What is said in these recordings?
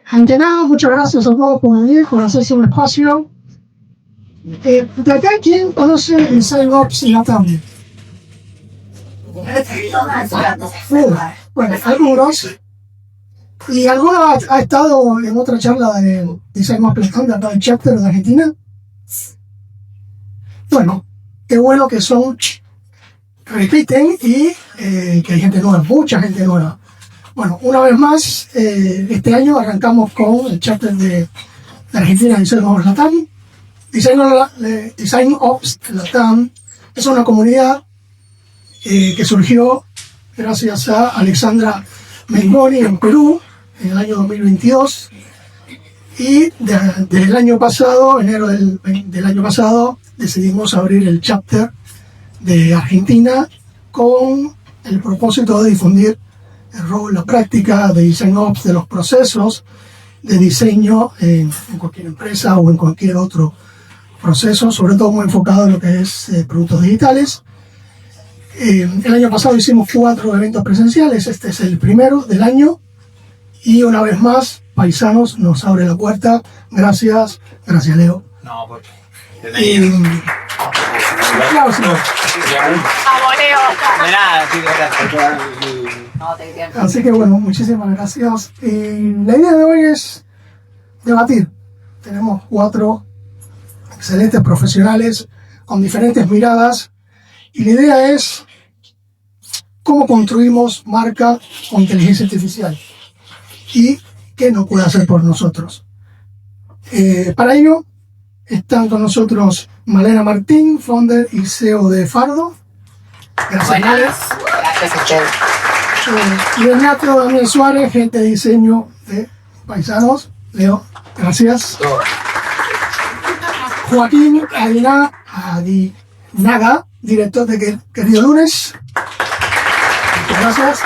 Ante nada, muchas gracias a todos por venir, por hacerse un espacio. De acá, ¿quién conoce el SignOps y la tablet? Bueno, algunos. ¿Y alguno ha estado en otra charla de SignOps y la tablet, del chapter de Argentina? Bueno, qué bueno que repiten y que hay gente nueva, mucha gente nueva. Bueno, una vez más, este año arrancamos con el chapter de Argentina de SignOps Latam. SignOps Latam es una comunidad que surgió gracias a Alexandra Mengoni en Perú en el año 2022 y desde el año pasado, enero del año pasado, decidimos abrir el chapter de Argentina con el propósito de difundir el rol, la práctica de SignOps, de los procesos de diseño en cualquier empresa o en cualquier otro proceso, sobre todo muy enfocado en lo que es productos digitales. El año pasado hicimos 4 eventos presenciales, este es el primero del año y una vez más Paisanos nos abre la puerta. Gracias Leo. No, porque así que bueno, muchísimas gracias. La idea de hoy es debatir. Tenemos 4 excelentes profesionales con diferentes miradas y la idea es cómo construimos marca con inteligencia artificial y qué nos puede hacer por nosotros. Para ello están con nosotros Malena Martín, founder y CEO de Fardo. Gracias, Malena. Gracias a ustedes. Y Renato Daniel Suárez, gerente de diseño de Paisanos. Leo, gracias. Joaquín Adinaga, director de Querido Lunes. Gracias.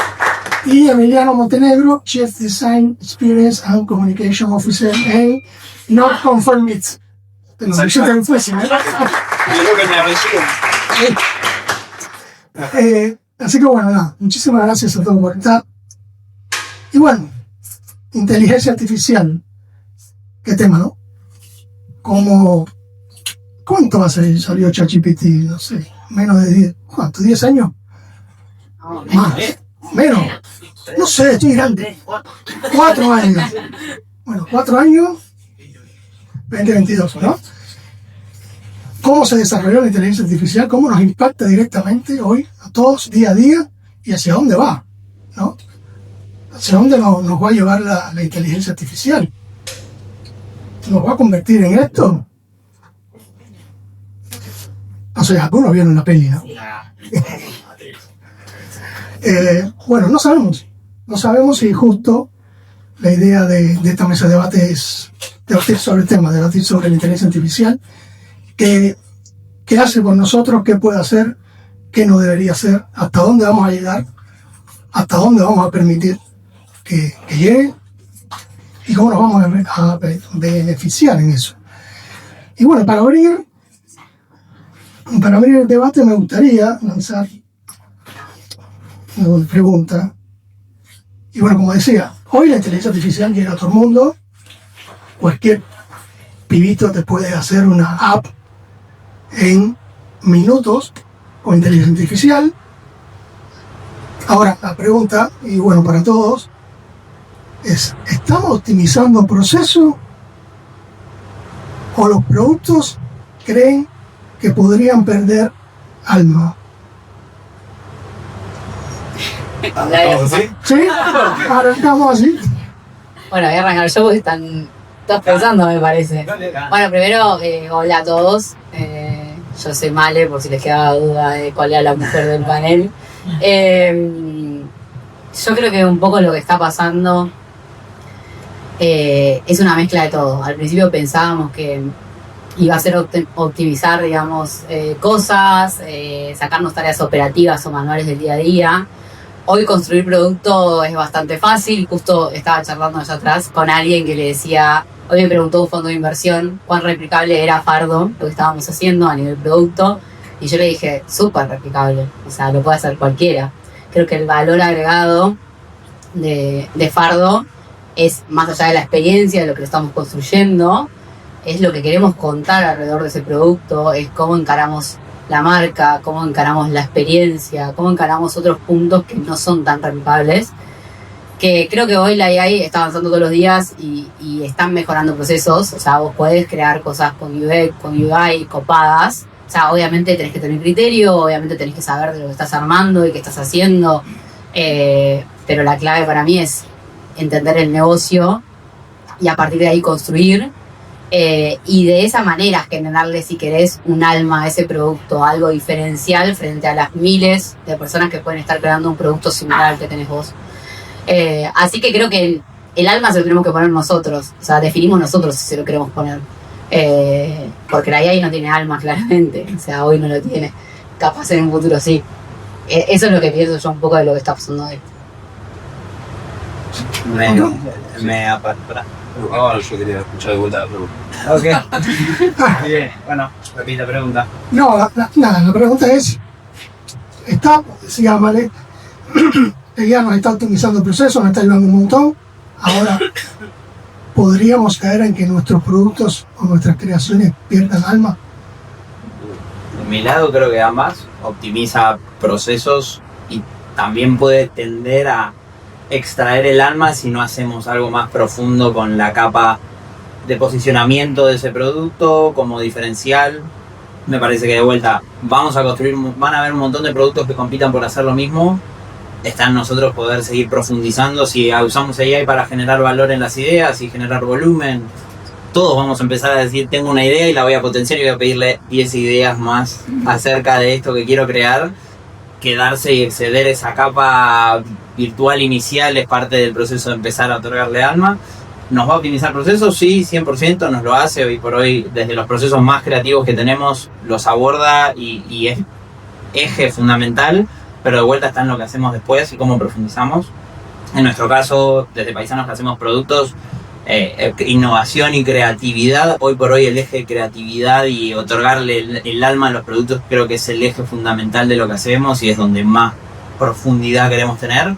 Y Emiliano Montenegro, Chief Design Experience and Communication Officer en Nonconformity. Te lo dije tan fácil, ¿eh? yo que me apellido. Así que bueno, nada, muchísimas gracias a todos por estar. Y bueno, inteligencia artificial. ¿Qué tema, no? ¿Cuánto hace salió ChatGPT? No sé, menos de 10. ¿Cuánto? ¿10 años? Más. Menos. No sé, estoy grande. 4 años. Bueno, 4 años. 2022, ¿no? ¿Cómo se desarrolló la inteligencia artificial? ¿Cómo nos impacta directamente hoy a todos, día a día? ¿Y hacia dónde va? ¿No? ¿Hacia dónde nos va a llevar la inteligencia artificial? ¿Nos va a convertir en esto? O sea, algunos vieron la peli, ¿no? Bueno, no sabemos. No sabemos si justo la idea de esta mesa de debate es debatir sobre el tema, debatir sobre la inteligencia artificial. ¿Qué hace con nosotros? ¿Qué puede hacer? ¿Qué no debería hacer? ¿Hasta dónde vamos a llegar? ¿Hasta dónde vamos a permitir que llegue? ¿Y cómo nos vamos a beneficiar en eso? Y bueno, para abrir el debate me gustaría lanzar una pregunta. Y bueno, como decía, hoy la inteligencia artificial llega a todo el mundo. Cualquier pibito te puede hacer una app en minutos con inteligencia artificial. Ahora, la pregunta, y bueno, para todos, es: ¿estamos optimizando el proceso o los productos creen que podrían perder alma? ¿Sí? Arrancamos así. Bueno, voy a arrancar yo porque están todos pensando, me parece. Bueno, primero, hola a todos. Yo soy Male, por si les queda duda de cuál era la mujer del panel. Yo creo que un poco lo que está pasando es una mezcla de todo. Al principio pensábamos que iba a ser optimizar, digamos, cosas, sacarnos tareas operativas o manuales del día a día. Hoy construir producto es bastante fácil. Justo estaba charlando allá atrás con alguien que le decía, hoy me preguntó un fondo de inversión cuán replicable era Fardo, lo que estábamos haciendo a nivel producto, y yo le dije, súper replicable, o sea, lo puede hacer cualquiera. Creo que el valor agregado de Fardo es más allá de la experiencia, de lo que estamos construyendo, es lo que queremos contar alrededor de ese producto, es cómo encaramos la marca, cómo encaramos la experiencia, cómo encaramos otros puntos que no son tan rentables. Que creo que hoy la AI está avanzando todos los días y están mejorando procesos. O sea, vos podés crear cosas con UX, con UI copadas. O sea, obviamente tenés que tener criterio, obviamente tenés que saber de lo que estás armando y qué estás haciendo. Pero la clave para mí es entender el negocio y a partir de ahí construir. Y de esa manera generarle, si querés, un alma a ese producto, algo diferencial frente a las miles de personas que pueden estar creando un producto similar al que tenés vos. Así que creo que el alma se lo tenemos que poner nosotros, o sea, definimos nosotros si se lo queremos poner, porque la AI no tiene alma claramente, o sea, hoy no lo tiene, capaz en un futuro sí. Eso es lo que pienso yo un poco de lo que está pasando hoy. Yo quería escuchar de vuelta la pregunta. Ok. Bien, bueno, repita pregunta. No, nada, la pregunta es, decía Male, ella nos está optimizando el proceso, nos está ayudando un montón. Ahora, ¿podríamos caer en que nuestros productos o nuestras creaciones pierdan alma? De mi lado creo que ambas optimiza procesos y también puede tender a extraer el alma si no hacemos algo más profundo con la capa de posicionamiento de ese producto como diferencial. Me parece que de vuelta vamos a construir, van a haber un montón de productos que compitan por hacer lo mismo. Está en nosotros poder seguir profundizando. Si usamos AI para generar valor en las ideas y generar volumen, todos vamos a empezar a decir, tengo una idea y la voy a potenciar y voy a pedirle 10 ideas más acerca de esto que quiero crear. Quedarse y exceder esa capa virtual inicial es parte del proceso de empezar a otorgarle alma. ¿Nos va a optimizar procesos? Sí, 100% nos lo hace. Hoy por hoy, desde los procesos más creativos que tenemos, los aborda y es eje fundamental, pero de vuelta está en lo que hacemos después y cómo profundizamos. En nuestro caso, desde Paisanos, que hacemos productos, innovación y creatividad. Hoy por hoy el eje de creatividad y otorgarle el alma a los productos creo que es el eje fundamental de lo que hacemos y es donde más profundidad queremos tener.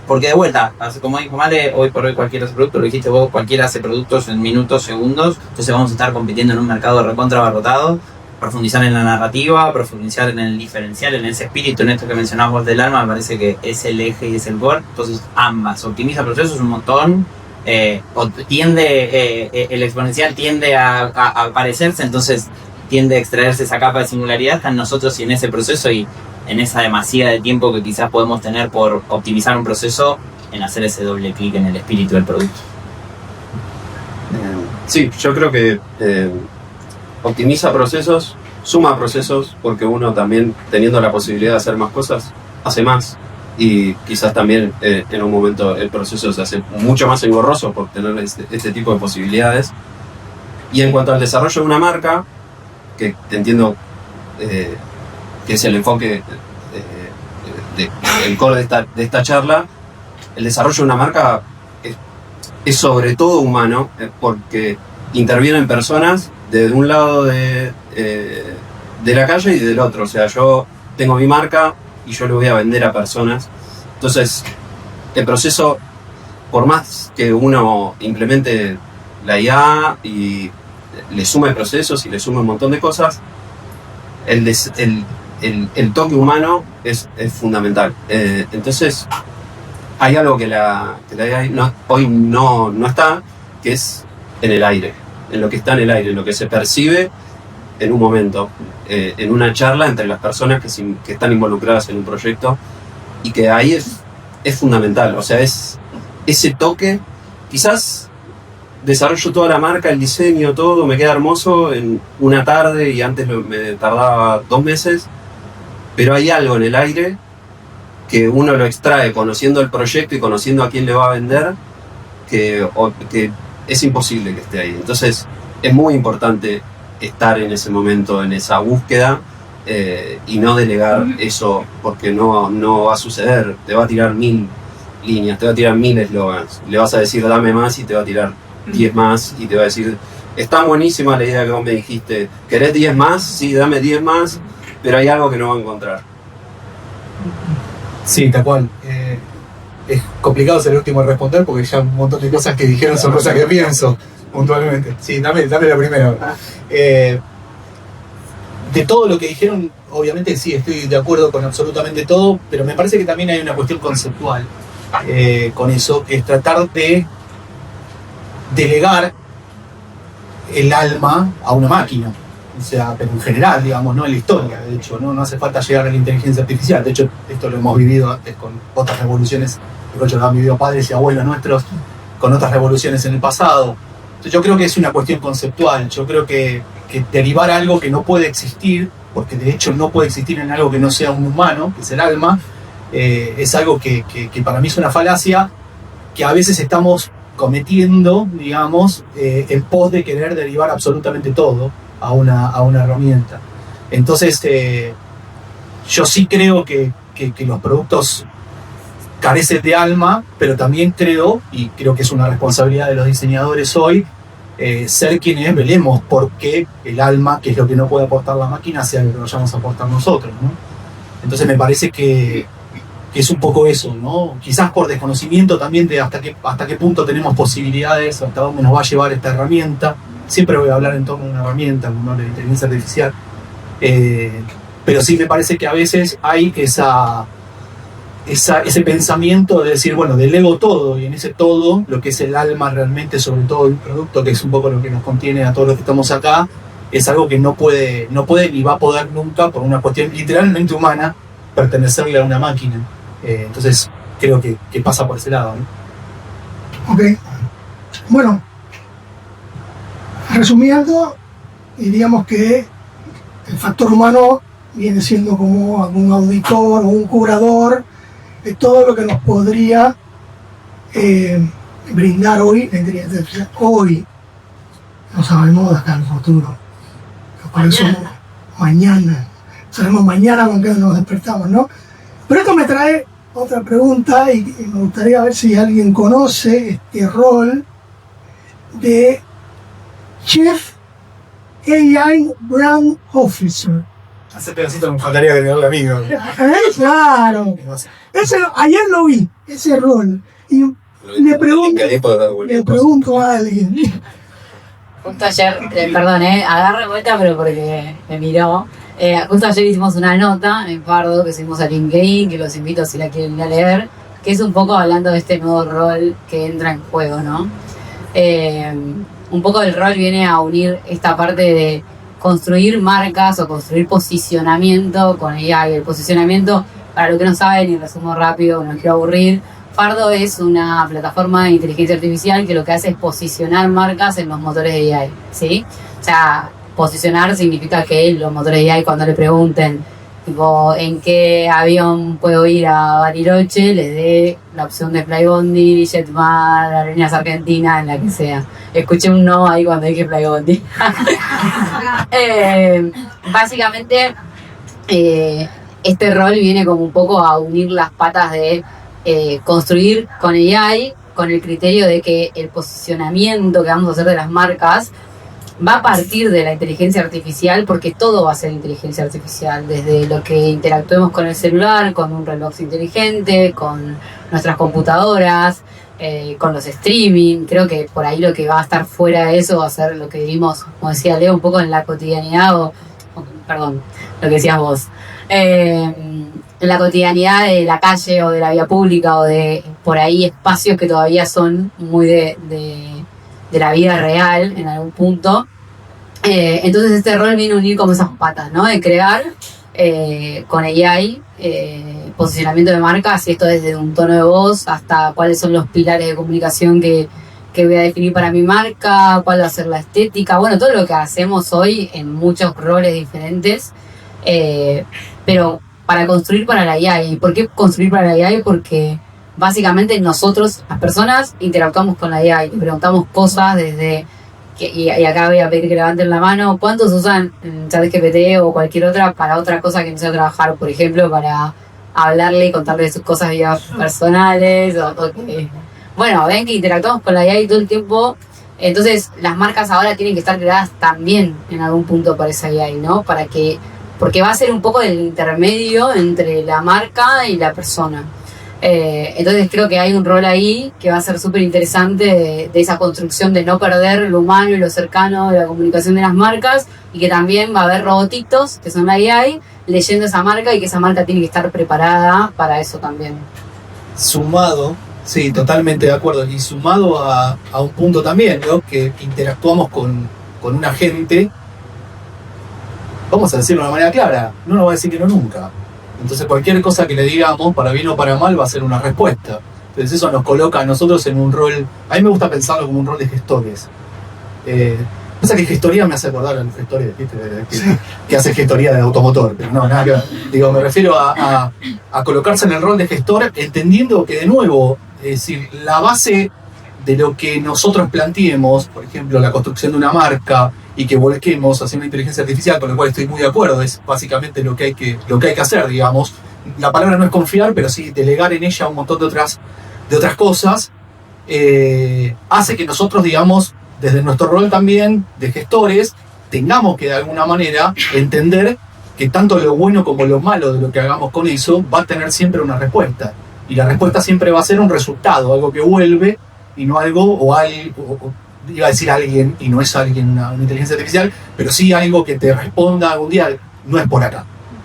Porque de vuelta, como dijo Male, hoy por hoy cualquiera hace productos, lo dijiste vos, cualquiera hace productos en minutos, segundos, entonces vamos a estar compitiendo en un mercado recontra abarrotado. Profundizar en la narrativa, profundizar en el diferencial, en ese espíritu, en esto que mencionamos del alma, me parece que es el eje y es el core. Entonces ambas, optimiza procesos un montón, el exponencial tiende a parecerse, entonces tiende a extraerse esa capa de singularidad, está en nosotros y en ese proceso y en esa demasía de tiempo que quizás podemos tener por optimizar un proceso, en hacer ese doble clic en el espíritu del producto. Sí, yo creo que optimiza procesos, suma procesos, porque uno también, teniendo la posibilidad de hacer más cosas, hace más. Y quizás también en un momento el proceso se hace mucho más engorroso por tener este tipo de posibilidades. Y en cuanto al desarrollo de una marca, que entiendo que es el enfoque el core de esta charla, el desarrollo de una marca es sobre todo humano, porque intervienen personas de un lado de la calle y del otro. O sea, yo tengo mi marca y yo le voy a vender a personas. Entonces, el proceso, por más que uno implemente la IA y le sume procesos y le sume un montón de cosas, el toque humano es fundamental. Entonces, hay algo que la IA hoy no está, que es en el aire, en lo que está en el aire, en lo que se percibe en un momento, en una charla entre las personas que están involucradas en un proyecto, y que ahí es fundamental. O sea, es ese toque. Quizás desarrollo toda la marca, el diseño, todo, me queda hermoso en una tarde y antes me tardaba 2 meses, pero hay algo en el aire que uno lo extrae conociendo el proyecto y conociendo a quién le va a vender, que es imposible que esté ahí. Entonces es muy importante estar en ese momento, en esa búsqueda, y no delegar eso, porque no va a suceder. Te va a tirar 1000 líneas, te va a tirar 1000 eslogans, le vas a decir dame más y te va a tirar 10 más y te va a decir está buenísima la idea que vos me dijiste, ¿querés 10 más? Sí, dame 10 más, pero hay algo que no va a encontrar. Sí, tal cual. es complicado ser el último a responder porque ya un montón de cosas que dijeron son cosas que pienso puntualmente. Sí, dame la primera. De todo lo que dijeron, obviamente sí, estoy de acuerdo con absolutamente todo, pero me parece que también hay una cuestión conceptual con eso, que es tratar de delegar el alma a una máquina. O sea, pero en general, digamos, no en la historia, de hecho, no hace falta llegar a la inteligencia artificial. De hecho, esto lo hemos vivido antes con otras revoluciones, de hecho lo han vivido padres y abuelos nuestros con otras revoluciones en el pasado. Entonces, yo creo que es una cuestión conceptual. Yo creo que derivar algo que no puede existir, porque de hecho no puede existir en algo que no sea un humano, que es el alma, es algo que para mí es una falacia que a veces estamos cometiendo, digamos, en pos de querer derivar absolutamente todo a una herramienta. Entonces, yo sí creo que los productos carecen de alma, pero también creo, y creo que es una responsabilidad de los diseñadores hoy, ser quienes velemos porque el alma, que es lo que no puede aportar la máquina, sea lo que vayamos a aportar nosotros, ¿no? Entonces me parece que es un poco eso, ¿no? Quizás por desconocimiento también de hasta qué punto tenemos posibilidades, hasta dónde nos va a llevar esta herramienta. Siempre voy a hablar en torno a una herramienta, como la inteligencia artificial. Pero sí me parece que a veces hay ese pensamiento de decir, bueno, delego todo, y en ese todo, lo que es el alma realmente, sobre todo el producto, que es un poco lo que nos contiene a todos los que estamos acá, es algo que no puede ni va a poder nunca, por una cuestión literalmente humana, pertenecerle a una máquina. Entonces creo que pasa por ese lado, ¿no? Ok. Bueno, resumiendo, diríamos que el factor humano viene siendo como algún auditor o un curador de todo lo que nos podría brindar hoy la inteligencia artificial. Hoy no sabemos de acá en el futuro. Por eso mañana. Sabemos mañana con qué nos despertamos, ¿no? Pero esto me trae otra pregunta y me gustaría ver si alguien conoce este rol de Chief AI Brand Officer. Hace pedacito me faltaría agregarle amigo. Claro. Ayer lo vi, ese rol. Y le pregunto a alguien. Justo ayer, perdón, agarre vuelta, pero porque me miró. Justo ayer hicimos una nota en Pardo que subimos a LinkedIn, que los invito si la quieren ir a leer, que es un poco hablando de este nuevo rol que entra en juego, ¿no? Un poco el rol viene a unir esta parte de construir marcas o construir posicionamiento con AI. El posicionamiento, para los que no saben, y resumo rápido, no quiero aburrir, Pardo es una plataforma de inteligencia artificial que lo que hace es posicionar marcas en los motores de AI, ¿sí? O sea, posicionar significa que los motores de AI, cuando le pregunten tipo en qué avión puedo ir a Bariloche, les dé la opción de Flybondi, Jetmar, Aerolíneas Argentina, en la que sea. Escuché un no ahí cuando dije Flybondi. Básicamente, este rol viene como un poco a unir las patas de construir con AI, con el criterio de que el posicionamiento que vamos a hacer de las marcas va a partir de la inteligencia artificial, porque todo va a ser inteligencia artificial, desde lo que interactuemos con el celular, con un reloj inteligente, con nuestras computadoras, con los streaming. Creo que por ahí lo que va a estar fuera de eso va a ser lo que vivimos, como decía Leo, un poco en la cotidianidad, perdón, lo que decías vos, en la cotidianidad de la calle o de la vía pública o de por ahí espacios que todavía son muy de la vida real en algún punto. Entonces este rol viene a unir como esas patas, ¿no? De crear con AI posicionamiento de marcas, y esto desde un tono de voz hasta cuáles son los pilares de comunicación que voy a definir para mi marca, cuál va a ser la estética, bueno, todo lo que hacemos hoy en muchos roles diferentes, pero para construir para la AI. ¿Y por qué construir para la AI? Porque básicamente nosotros, las personas, interactuamos con la AI, le preguntamos cosas desde, y acá voy a pedir que levanten la mano, ¿cuántos usan ChatGPT o cualquier otra para otra cosa que no sea trabajar? Por ejemplo, para hablarle y contarle de sus cosas personales, bueno, ven que interactuamos con la AI todo el tiempo. Entonces las marcas ahora tienen que estar creadas también en algún punto para esa AI, ¿no? Porque va a ser un poco el intermedio entre la marca y la persona. Entonces creo que hay un rol ahí que va a ser súper interesante de esa construcción de no perder lo humano y lo cercano de la comunicación de las marcas, y que también va a haber robotitos, que son la AI, leyendo esa marca, y que esa marca tiene que estar preparada para eso también. Sumado, sí, totalmente de acuerdo, y sumado a un punto también, ¿no? Que interactuamos con un agente, vamos a decirlo de una manera clara, no nos va a decir que no nunca. Entonces cualquier cosa que le digamos, para bien o para mal, va a ser una respuesta. Entonces eso nos coloca a nosotros en un rol, a mí me gusta pensarlo como un rol de gestores. Pasa que gestoría me hace acordar a los gestores que hace gestoría de automotor, pero no, nada que ver. Digo, me refiero a colocarse en el rol de gestor, entendiendo que, de nuevo, es decir, la base de lo que nosotros planteemos, por ejemplo, la construcción de una marca, y que volquemos hacia una inteligencia artificial, con lo cual estoy muy de acuerdo, es básicamente lo que hay que hacer, digamos. La palabra no es confiar, pero sí delegar en ella un montón de otras cosas, hace que nosotros, digamos, desde nuestro rol también de gestores, tengamos que de alguna manera entender que tanto lo bueno como lo malo de lo que hagamos con eso va a tener siempre una respuesta. Y la respuesta siempre va a ser un resultado, algo que vuelve, y no algo, iba a decir alguien, y no es alguien, una inteligencia artificial, pero sí algo que te responda algún día, no es por acá,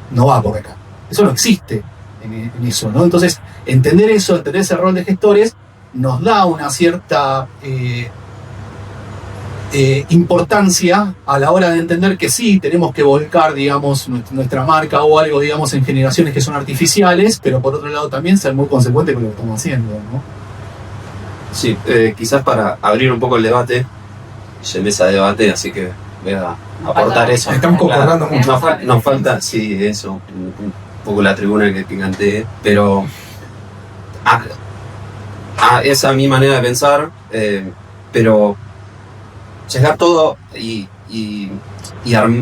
no va por acá. Eso no existe en eso, ¿no? Entonces, entender eso, entender ese rol de gestores, nos da una cierta importancia a la hora de entender que sí, tenemos que volcar, digamos, nuestra marca o algo, digamos, en generaciones que son artificiales, pero por otro lado también ser muy consecuente con lo que estamos haciendo, ¿no? Sí, quizás para abrir un poco el debate, ya mesa de debate, así que voy a aportar eso. Estamos concordando mucho. Nos falta, sí, eso, un poco la tribuna que picanteé, pero esa es mi manera de pensar, pero llegar todo y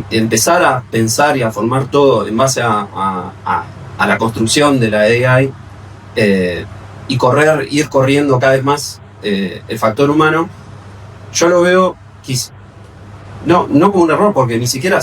empezar a pensar y a formar todo en base a la construcción de la AI, y ir corriendo cada vez más el factor humano, yo lo veo no como un error, porque ni siquiera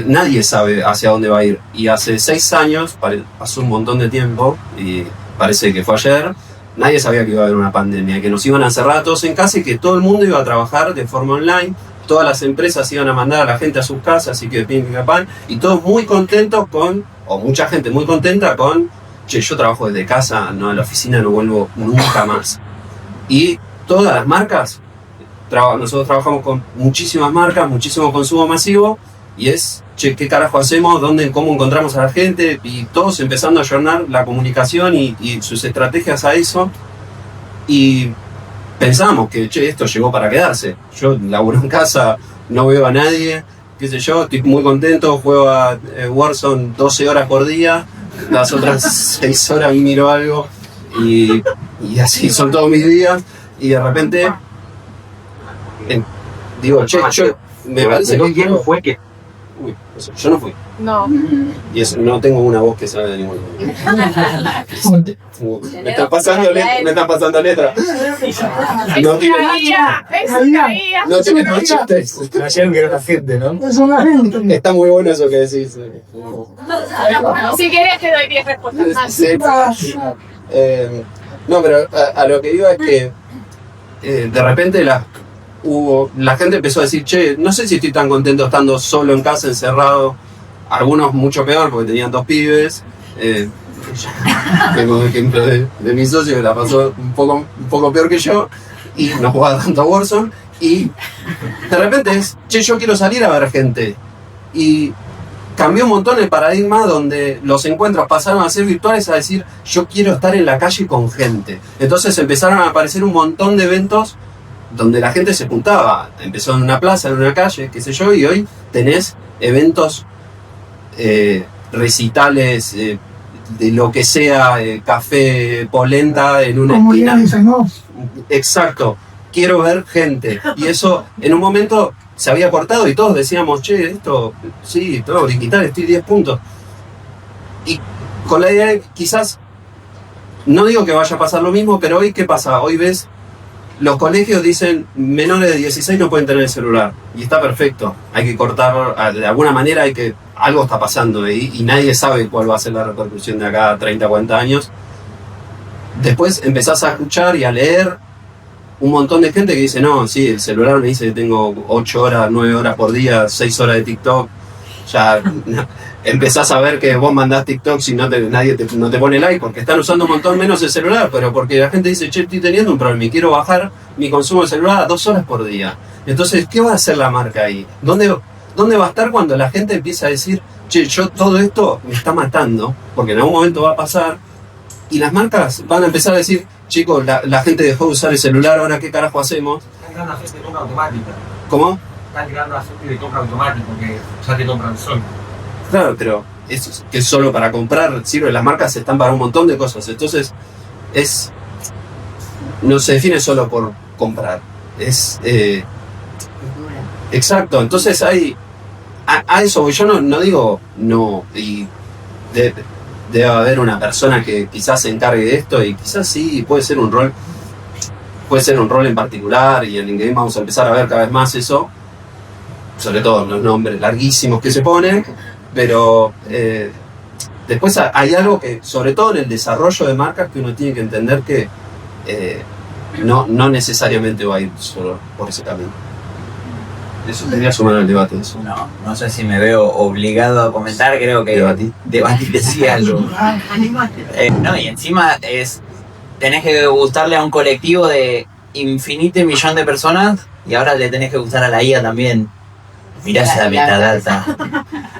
nadie sabe hacia dónde va a ir. Y hace 6 años, pasó un montón de tiempo, y parece que fue ayer, nadie sabía que iba a haber una pandemia, que nos iban a encerrar a todos en casa y que todo el mundo iba a trabajar de forma online, todas las empresas iban a mandar a la gente a sus casas, y que pim, pan, y todos muy contentos o mucha gente muy contenta con, che, yo trabajo desde casa, no a la oficina, no vuelvo nunca más. Y todas las marcas, nosotros trabajamos con muchísimas marcas, muchísimo consumo masivo, y es, che, ¿qué carajo hacemos? ¿Cómo encontramos a la gente? Y todos empezando a ayornar la comunicación y sus estrategias a eso. Y pensamos que, che, esto llegó para quedarse. Yo laburo en casa, no veo a nadie, qué sé yo, estoy muy contento, juego a Warzone 12 horas por día, las otras 6 horas miro algo, y así son todos mis días, y de repente digo, che, me parece que ¿quién fue que? Uy, yo no fui. No. Y no tengo una voz que sabe de ningún me están pasando letras. No tiene chistes. Ayer que era la gente, ¿no? Es una gente. Está muy bueno eso que decís. Si querés te doy 10 respuestas más. Sí. No, pero a lo que iba es que de repente la gente empezó a decir, che, no sé si estoy tan contento estando solo en casa, encerrado. Algunos mucho peor porque tenían 2 pibes. Tengo un ejemplo de mi socio que la pasó un poco peor que yo y no jugaba tanto a Warzone. Y de repente es, che, yo quiero salir a ver gente. Y cambió un montón el paradigma donde los encuentros pasaron a ser virtuales, a decir, yo quiero estar en la calle con gente. Entonces empezaron a aparecer un montón de eventos donde la gente se juntaba. Empezó en una plaza, en una calle, qué sé yo, y hoy tenés eventos, recitales, de lo que sea, café, polenta en una esquina. Exacto, quiero ver gente. Y eso en un momento se había cortado y todos decíamos, che, esto, sí, todo digital, estoy 10 puntos. Y con la idea, quizás, no digo que vaya a pasar lo mismo, pero hoy, ¿qué pasa? Hoy ves, los colegios dicen, menores de 16 no pueden tener el celular. Y está perfecto, hay que cortar, de alguna manera algo está pasando y nadie sabe cuál va a ser la repercusión de acá a 30, 40 años. después empezás a escuchar y a leer un montón de gente que dice, no, sí, el celular me dice que tengo 8 horas, 9 horas por día, 6 horas de TikTok. Ya empezás a ver que vos mandás TikTok y nadie no te pone like porque están usando un montón menos el celular, pero porque la gente dice, che, estoy teniendo un problema y quiero bajar mi consumo de celular a 2 horas por día. Entonces, ¿qué va a hacer la marca ahí? ¿Dónde va a estar cuando la gente empieza a decir, che, todo esto me está matando? Porque en algún momento va a pasar y las marcas van a empezar a decir, chicos, la gente dejó de usar el celular, ahora qué carajo hacemos. Están llegando a gente de compra automática. ¿Cómo? Están llegando a gente de compra automática porque ya te compran solo. Claro, pero es que solo para comprar sirve. Las marcas están para un montón de cosas. Entonces, no se define solo por comprar. Exacto. Entonces a eso yo no digo no. Y debe haber una persona que quizás se encargue de esto y quizás sí puede ser un rol. Puede ser un rol en particular y en LinkedIn vamos a empezar a ver cada vez más eso. Sobre todo los nombres larguísimos que se ponen. Pero después hay algo que, sobre todo en el desarrollo de marcas, que uno tiene que entender que no necesariamente va a ir solo por ese camino. Eso quería sumar al debate. Eso. No sé si me veo obligado a comentar, creo que debatir decía algo. No, y encima tenés que gustarle a un colectivo de infinito millón de personas y ahora le tenés que gustar a la IA también. Mirá esa metadata,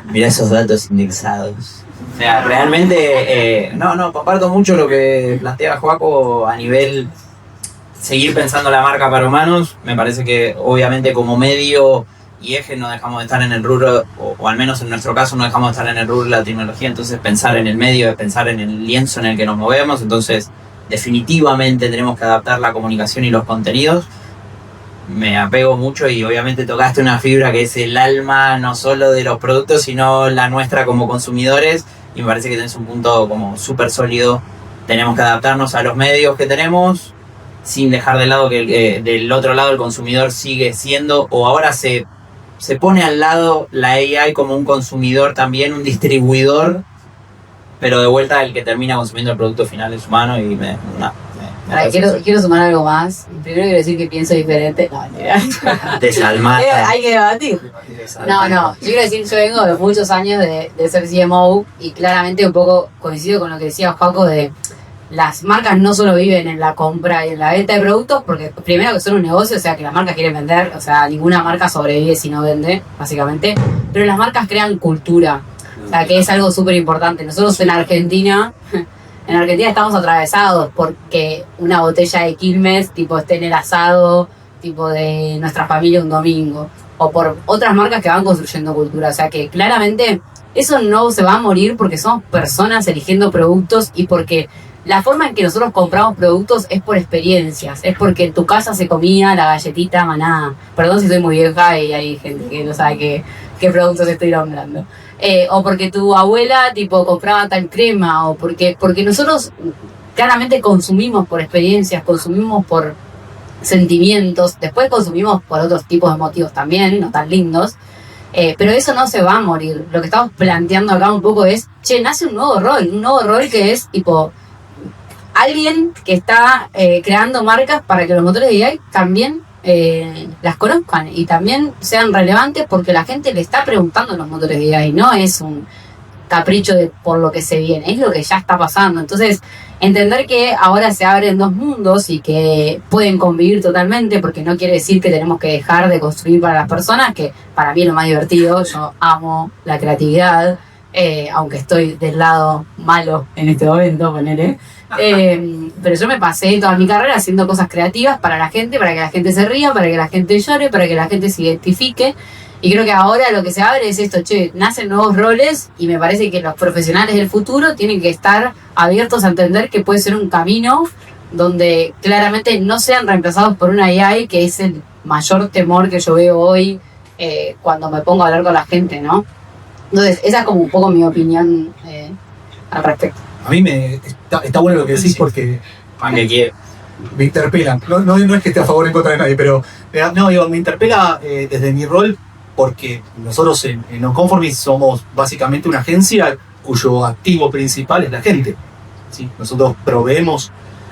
mirá esos datos indexados. O sea, realmente, comparto mucho lo que plantea Joaco a nivel seguir pensando la marca para humanos. Me parece que obviamente como medio y eje no dejamos de estar en el rubro, o al menos en nuestro caso no dejamos de estar en el rubro de la tecnología, entonces pensar en el medio es pensar en el lienzo en el que nos movemos, entonces definitivamente tenemos que adaptar la comunicación y los contenidos. Me apego mucho y obviamente tocaste una fibra que es el alma no solo de los productos sino la nuestra como consumidores y me parece que tenés un punto como súper sólido. Tenemos que adaptarnos a los medios que tenemos sin dejar de lado que del otro lado el consumidor sigue siendo o ahora se pone al lado la AI como un consumidor también, un distribuidor, pero de vuelta el que termina consumiendo el producto final es humano y quiero sumar algo más. Primero quiero decir que pienso diferente. No, desalmada. hay que debatir. No, yo quiero decir, yo vengo de muchos años de ser CMO y claramente un poco coincido con lo que decía Joaco de las marcas no solo viven en la compra y en la venta de productos, porque primero que son un negocio, o sea que las marcas quieren vender, o sea, ninguna marca sobrevive si no vende, básicamente, pero las marcas crean cultura, o sea que es algo súper importante. Nosotros en Argentina estamos atravesados porque una botella de Quilmes tipo esté en el asado tipo de nuestra familia un domingo, o por otras marcas que van construyendo cultura, o sea que claramente eso no se va a morir porque somos personas eligiendo productos y porque la forma en que nosotros compramos productos es por experiencias, es porque en tu casa se comía la galletita Maná, perdón si soy muy vieja y hay gente que no sabe qué productos estoy nombrando. O porque tu abuela tipo compraba tal crema, o porque nosotros claramente consumimos por experiencias, consumimos por sentimientos, después consumimos por otros tipos de motivos también, no tan lindos, pero eso no se va a morir. Lo que estamos planteando acá un poco es, nace un nuevo rol que es tipo alguien que está creando marcas para que los motores de AI también las conozcan y también sean relevantes porque la gente le está preguntando a los motores de AI, no es un capricho por lo que se viene, es lo que ya está pasando. Entonces, entender que ahora se abren dos mundos y que pueden convivir totalmente, porque no quiere decir que tenemos que dejar de construir para las personas, que para mí es lo más divertido, yo amo la creatividad, aunque estoy del lado malo en este momento, ponele. Pero yo me pasé toda mi carrera haciendo cosas creativas para la gente, para que la gente se ría, para que la gente llore, para que la gente se identifique. Y creo que ahora lo que se abre es esto, nacen nuevos roles y me parece que los profesionales del futuro tienen que estar abiertos a entender que puede ser un camino donde claramente no sean reemplazados por una AI, que es el mayor temor que yo veo hoy cuando me pongo a hablar con la gente, ¿no? Entonces, esa es como un poco mi opinión al respecto. A mí está bueno lo que decís porque me interpelan. No es que esté a favor o en contra de nadie, pero me interpela desde mi rol porque nosotros en Nonconformist somos básicamente una agencia cuyo activo principal es la gente. ¿Sí? Nosotros proveemos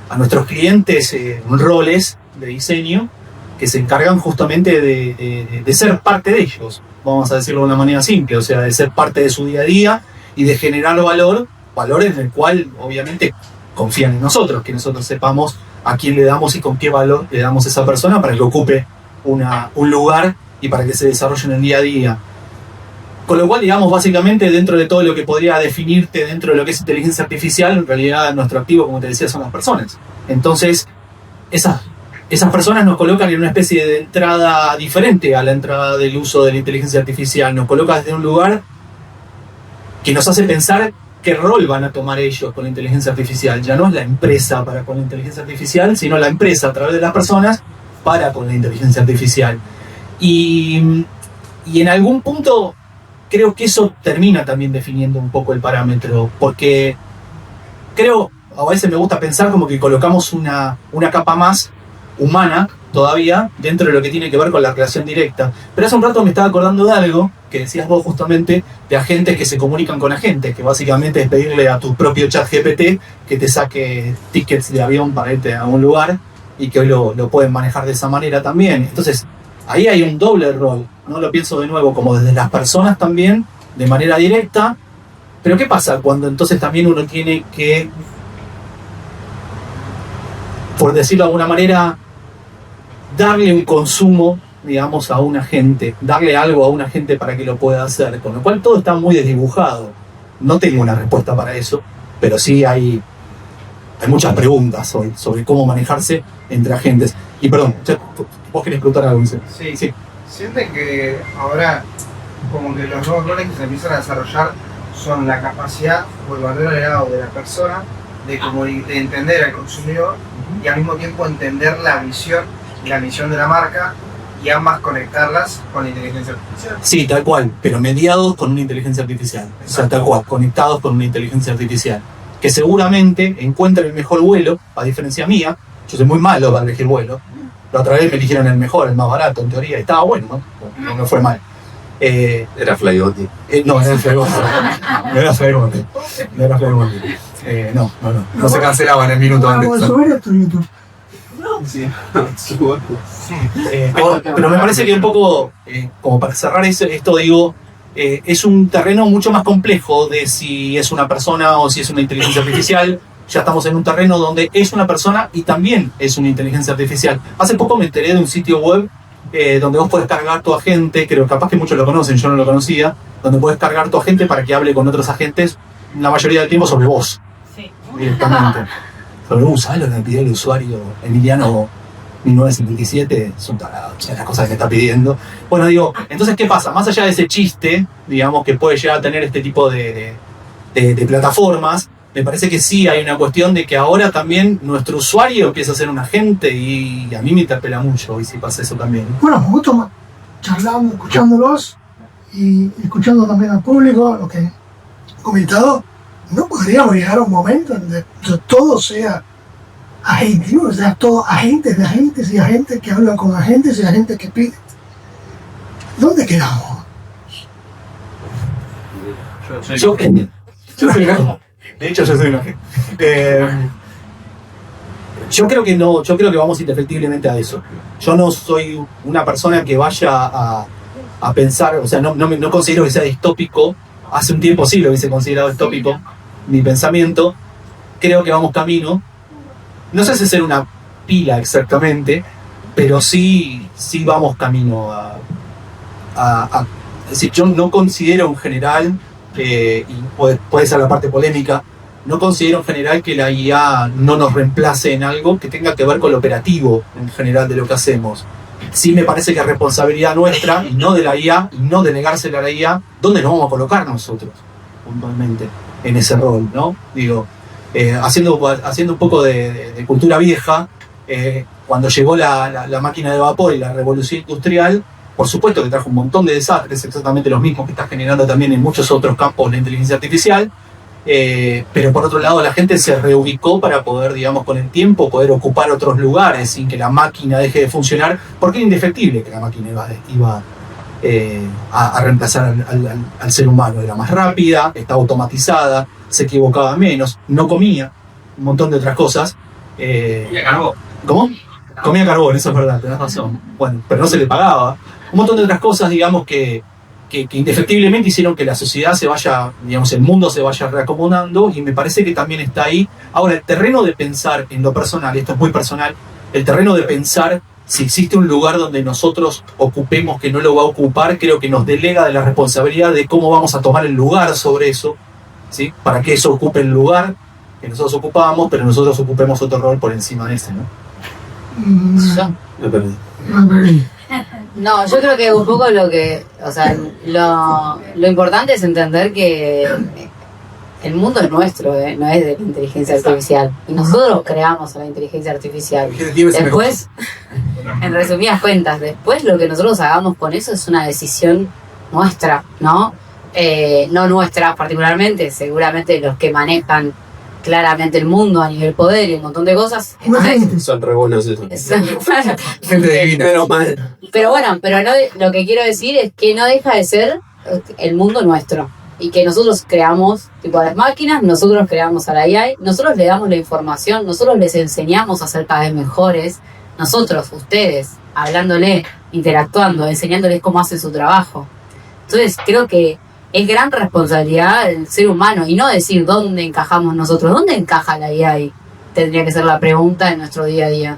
a nuestros clientes roles de diseño que se encargan justamente de ser parte de ellos, vamos a decirlo de una manera simple, o sea, de ser parte de su día a día y de generar valor en el cual obviamente confían en nosotros, que nosotros sepamos a quién le damos y con qué valor le damos a esa persona para que ocupe un lugar y para que se desarrolle en el día a día. Con lo cual, digamos, básicamente dentro de todo lo que podría definirte dentro de lo que es inteligencia artificial, en realidad nuestro activo, como te decía, son las personas. Entonces, esas personas nos colocan en una especie de entrada diferente a la entrada del uso de la inteligencia artificial. Nos coloca desde un lugar que nos hace pensar qué rol van a tomar ellos con la inteligencia artificial. Ya no es la empresa para con la inteligencia artificial, sino la empresa a través de las personas para con la inteligencia artificial. Y en algún punto creo que eso termina también definiendo un poco el parámetro, porque creo, a veces me gusta pensar como que colocamos una capa más humana todavía dentro de lo que tiene que ver con la relación directa. Pero hace un rato me estaba acordando de algo que decías vos justamente, de agentes que se comunican con agentes, que básicamente es pedirle a tu propio chat GPT que te saque tickets de avión para irte a un lugar y que hoy lo pueden manejar de esa manera también. Entonces, ahí hay un doble rol, ¿no? Lo pienso de nuevo, como desde las personas también, de manera directa. Pero ¿qué pasa cuando entonces también uno tiene que, por decirlo de alguna manera, darle un consumo, digamos, a un agente, darle algo a un agente para que lo pueda hacer? Con lo cual todo está muy desdibujado. No tengo una respuesta para eso, pero sí hay muchas preguntas hoy sobre cómo manejarse entre agentes. Y perdón, vos querés preguntar algo, Vicente. Sí. Sienten que ahora como que los nuevos roles que se empiezan a desarrollar son la capacidad o el valor agregado de la persona de entender al consumidor y al mismo tiempo entender la visión y la misión de la marca y ambas conectarlas con la inteligencia artificial. Sí, tal cual, pero mediados con una inteligencia artificial. O sea, tal cual, conectados con una inteligencia artificial. Que seguramente encuentra el mejor vuelo, a diferencia mía. Yo soy muy malo para elegir vuelo. La otra vez me eligieron el mejor, el más barato, en teoría. Estaba bueno, ¿no? No me fue mal. Era Flybondi. No, era Flybondi. No era Flybondi. No era Flybondi. No se cancelaban en el minuto antes. Vamos a subir esto en YouTube. Sí. Pero me parece que un poco, como para cerrar esto, digo, es un terreno mucho más complejo de si es una persona o si es una inteligencia artificial. Ya estamos en un terreno donde es una persona y también es una inteligencia artificial. Hace poco me enteré de un sitio web donde vos podés cargar tu agente, creo capaz que muchos lo conocen, yo no lo conocía, donde podés cargar tu agente para que hable con otros agentes la mayoría del tiempo sobre vos. Sí. Directamente. Pero ¿sabes lo que me pidió el usuario Emiliano 1957? Es un tarado, o sea, las cosas que me está pidiendo. Bueno, digo, entonces, ¿qué pasa? Más allá de ese chiste, digamos, que puede llegar a tener este tipo de plataformas, me parece que sí hay una cuestión de que ahora también nuestro usuario empieza a ser un agente y a mí me interpela mucho y si pasa eso también. Bueno, me gusta charlando, escuchándolos y escuchando también al público, lo que he comentado. ¿No podríamos llegar a un momento en donde todo sea agente, o sea, todo agentes de agentes y agentes que hablan con agentes y agentes que piden? ¿Dónde quedamos? Yo soy un agente. De hecho, yo soy un agente. Yo creo que no, yo creo que vamos indefectiblemente a eso. Yo no soy una persona que vaya a pensar, o sea, no considero que sea distópico. Hace un tiempo sí lo hubiese considerado distópico mi pensamiento. Creo que vamos camino. No sé si ser una pila exactamente, pero sí vamos camino es decir, yo no considero en general, y puede ser la parte polémica, no considero en general que la IA no nos reemplace en algo que tenga que ver con lo operativo en general de lo que hacemos. Sí me parece que es responsabilidad nuestra y no de la IA, y no delegársela a la IA, ¿dónde nos vamos a colocar nosotros puntualmente en ese rol, ¿no? Digo, haciendo un poco de cultura vieja, cuando llegó la máquina de vapor y la revolución industrial, por supuesto que trajo un montón de desastres, exactamente los mismos que está generando también en muchos otros campos la inteligencia artificial, pero por otro lado la gente se reubicó para poder, digamos, con el tiempo poder ocupar otros lugares sin que la máquina deje de funcionar, porque era indefectible que la máquina iba a reemplazar al ser humano. Era más rápida, estaba automatizada, se equivocaba menos, no comía, un montón de otras cosas, Y acabó. ¿Cómo? Comía carbón, eso es verdad, tenés razón. Bueno, pero no se le pagaba. Un montón de otras cosas, digamos, que indefectiblemente hicieron que la sociedad se vaya, digamos, el mundo se vaya reacomodando, y me parece que también está ahí. Ahora, el terreno de pensar en lo personal, esto es muy personal, el terreno de pensar si existe un lugar donde nosotros ocupemos que no lo va a ocupar, creo que nos delega de la responsabilidad de cómo vamos a tomar el lugar sobre eso, ¿sí? Para que eso ocupe el lugar que nosotros ocupamos, pero nosotros ocupemos otro rol por encima de ese, ¿no? Me perdí. No, yo creo que un poco lo importante es entender que el mundo es nuestro, no es de la inteligencia artificial. Y nosotros creamos a la inteligencia artificial. Después, en resumidas cuentas, después lo que nosotros hagamos con eso es una decisión nuestra, ¿no? No nuestra particularmente, seguramente los que manejan claramente el mundo a nivel poder y un montón de cosas. Son re buenos eso. Gente divina. Menos mal. Pero bueno, lo que quiero decir es que no deja de ser el mundo nuestro. Y que nosotros creamos tipo las máquinas, nosotros creamos a la AI, nosotros le damos la información, nosotros les enseñamos a ser cada vez mejores, nosotros, ustedes, hablándole, interactuando, enseñándoles cómo hacen su trabajo. Entonces creo que es gran responsabilidad del ser humano, y no decir dónde encajamos nosotros, dónde encaja la AI, tendría que ser la pregunta en nuestro día a día.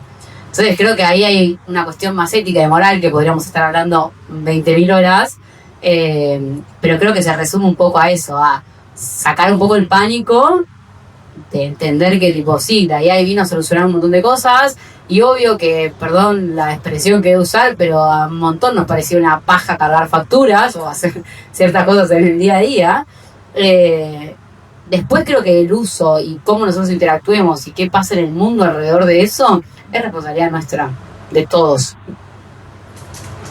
Entonces creo que ahí hay una cuestión más ética y moral que podríamos estar hablando 20.000 horas, pero creo que se resume un poco a eso, a sacar un poco el pánico de entender que tipo sí, la AI vino a solucionar un montón de cosas, y obvio que, perdón la expresión que voy a usar, pero a un montón nos parecía una paja cargar facturas o hacer ciertas cosas en el día a día. Después creo que el uso y cómo nosotros interactuemos y qué pasa en el mundo alrededor de eso es responsabilidad nuestra, de todos.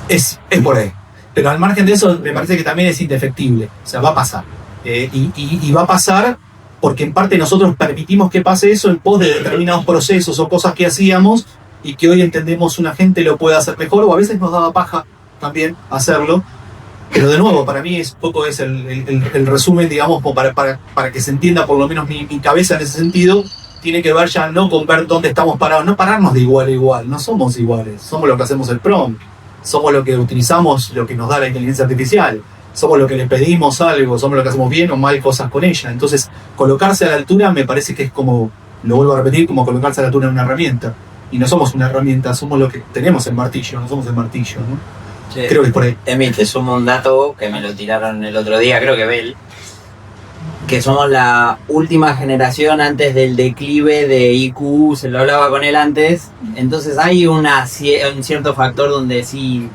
Es por ahí. Pero al margen de eso, me parece que también es indefectible. O sea, va a pasar. Y va a pasar porque en parte nosotros permitimos que pase eso en pos de determinados procesos o cosas que hacíamos, y que hoy entendemos una gente lo puede hacer mejor, o a veces nos daba paja también hacerlo. Pero de nuevo, para mí es el resumen, digamos, para que se entienda por lo menos mi cabeza en ese sentido. Tiene que ver ya no con ver dónde estamos parados, no pararnos de igual a igual, no somos iguales, somos lo que hacemos el prompt, somos lo que utilizamos, lo que nos da la inteligencia artificial, somos lo que le pedimos algo, somos lo que hacemos bien o mal cosas con ella. Entonces, colocarse a la altura me parece que es como, lo vuelvo a repetir, como colocarse a la altura de una herramienta. Y no somos una herramienta, somos lo que tenemos el martillo, no somos el martillo, ¿no? Sí. Creo que es por ahí. Emi, te sumo un dato que me lo tiraron el otro día, creo que Bell, que somos la última generación antes del declive de IQ, se lo hablaba con él antes. Entonces hay un cierto factor donde sí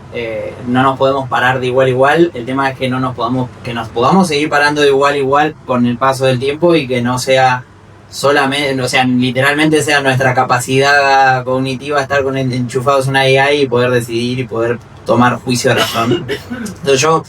no nos podemos parar de igual a igual. El tema es que nos podamos seguir parando de igual a igual con el paso del tiempo, y que no sea solamente, o sea, literalmente sea nuestra capacidad cognitiva estar enchufados en una AI y poder decidir y poder tomar juicio de razón. Entonces yo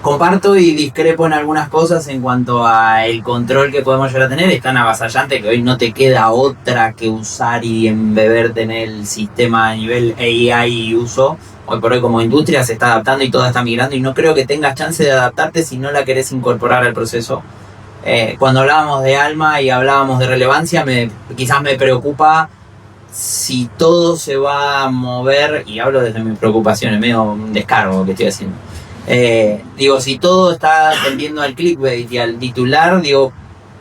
comparto y discrepo en algunas cosas en cuanto a el control que podemos llegar a tener. Es tan avasallante que hoy no te queda otra que usar y embeberte en el sistema a nivel AI y uso. Hoy por hoy como industria se está adaptando y todo está migrando, y no creo que tengas chance de adaptarte si no la querés incorporar al proceso. Cuando hablábamos de alma y hablábamos de relevancia, quizás me preocupa si todo se va a mover, y hablo desde mis preocupaciones, medio un descargo que estoy haciendo. Digo, si todo está tendiendo al clickbait y al titular, digo,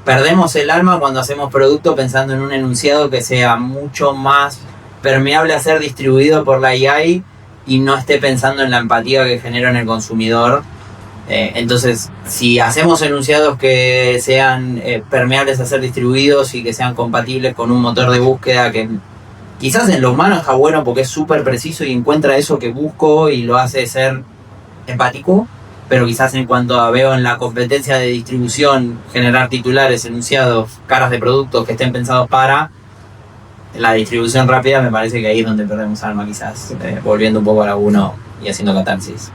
perdemos el alma cuando hacemos producto pensando en un enunciado que sea mucho más permeable a ser distribuido por la AI y no esté pensando en la empatía que genera en el consumidor. Entonces, si hacemos enunciados que sean permeables a ser distribuidos y que sean compatibles con un motor de búsqueda que quizás en lo humano está bueno porque es súper preciso y encuentra eso que busco y lo hace ser empático, pero quizás en cuanto a veo en la competencia de distribución generar titulares, enunciados, caras de productos que estén pensados para la distribución rápida, me parece que ahí es donde perdemos alma, quizás volviendo un poco a la 1 y haciendo catarsis.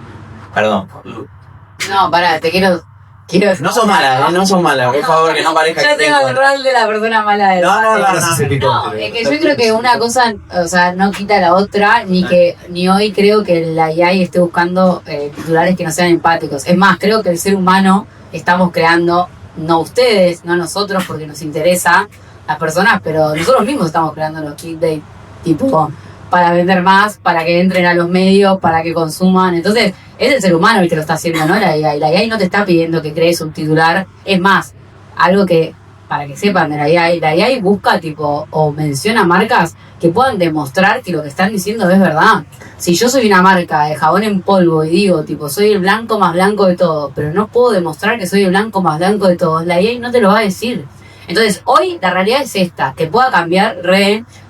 Perdón. No, pará, te quiero... No son malas, no son malas, por favor, que no parezca Yo que tengo el rol de la persona mala del No, es que yo creo que una cosa, o sea, no quita la otra, ni hoy creo que la AI esté buscando titulares que no sean empáticos. Es más, creo que el ser humano estamos creando, no ustedes, no nosotros, porque nos interesa, las personas, pero nosotros mismos estamos creando los clickbait, tipo, para vender más, para que entren a los medios, para que consuman. Entonces, es el ser humano el que lo está haciendo, ¿no? La AI no te está pidiendo que crees un titular. Es más, algo que, para que sepan de la AI busca, tipo, o menciona marcas que puedan demostrar que lo que están diciendo es verdad. Si yo soy una marca de jabón en polvo y digo, tipo, soy el blanco más blanco de todos, pero no puedo demostrar que soy el blanco más blanco de todos, la AI no te lo va a decir. Entonces, hoy la realidad es esta, que pueda cambiar,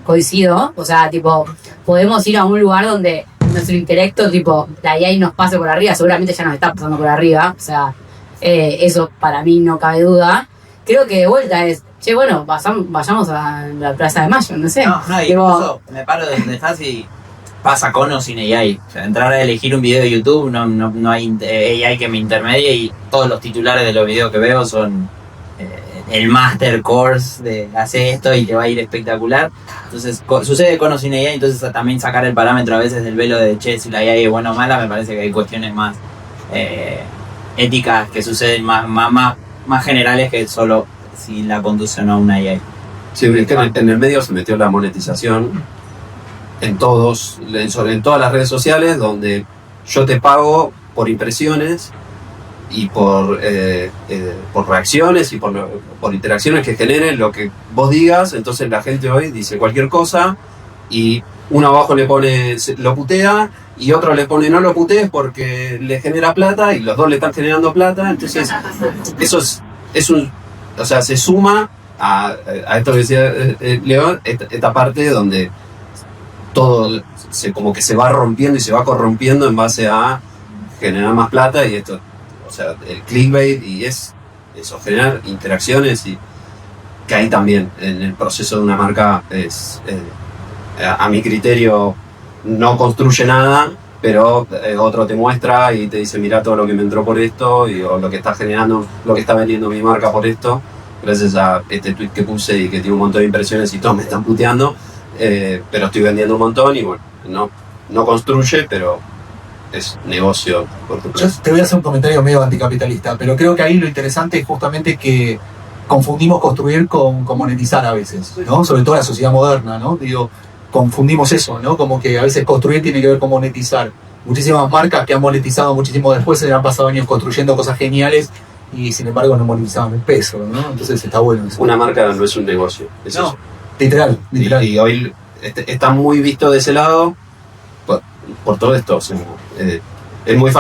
coincido, o sea, tipo, podemos ir a un lugar donde nuestro intelecto, tipo, la AI nos pase por arriba, seguramente ya nos está pasando por arriba, o sea, eso para mí no cabe duda. Creo que de vuelta es, che, bueno, vayamos a la Plaza de Mayo, no sé. No, y tipo, incluso me paro de donde estás y pasa con o sin AI. O sea, entrar a elegir un video de YouTube, no hay AI que me intermedie y todos los titulares de los videos que veo son el master course de hacer esto y te va a ir espectacular. Entonces, sucede con o sin AI, entonces también sacar el parámetro a veces del velo de, che, si la AI es buena o mala, me parece que hay cuestiones más éticas que suceden más generales que solo si la conduce o no una AI. Sí, es que en el medio se metió la monetización en todas las redes sociales, donde yo te pago por impresiones y por reacciones y por interacciones que generen lo que vos digas. Entonces la gente hoy dice cualquier cosa y uno abajo le pone lo putea y otro le pone no lo putees porque le genera plata y los dos le están generando plata. Entonces eso es un, o sea, se suma a esto que decía León, esta parte donde todo como que se va rompiendo y se va corrompiendo en base a generar más plata. Y esto, o sea, el clickbait y eso, generar interacciones, y que ahí también en el proceso de una marca es, a mi criterio, no construye nada, pero otro te muestra y te dice, mira todo lo que me entró por esto, o lo que está generando, lo que está vendiendo mi marca por esto, gracias a este tweet que puse y que tiene un montón de impresiones y todos me están puteando, pero estoy vendiendo un montón y bueno, no construye, pero es negocio. Yo te voy a hacer un comentario medio anticapitalista, pero creo que ahí lo interesante es justamente que confundimos construir con monetizar a veces, ¿no? Sobre todo en la sociedad moderna, ¿no? Digo, confundimos eso, ¿no? Como que a veces construir tiene que ver con monetizar. Muchísimas marcas que han monetizado muchísimo después se le han pasado años construyendo cosas geniales y sin embargo no monetizaban el peso, ¿no? Entonces está bueno eso. Una marca no es un negocio, es no, eso. Literal. Y hoy está muy visto de ese lado por todo esto. O sea, es muy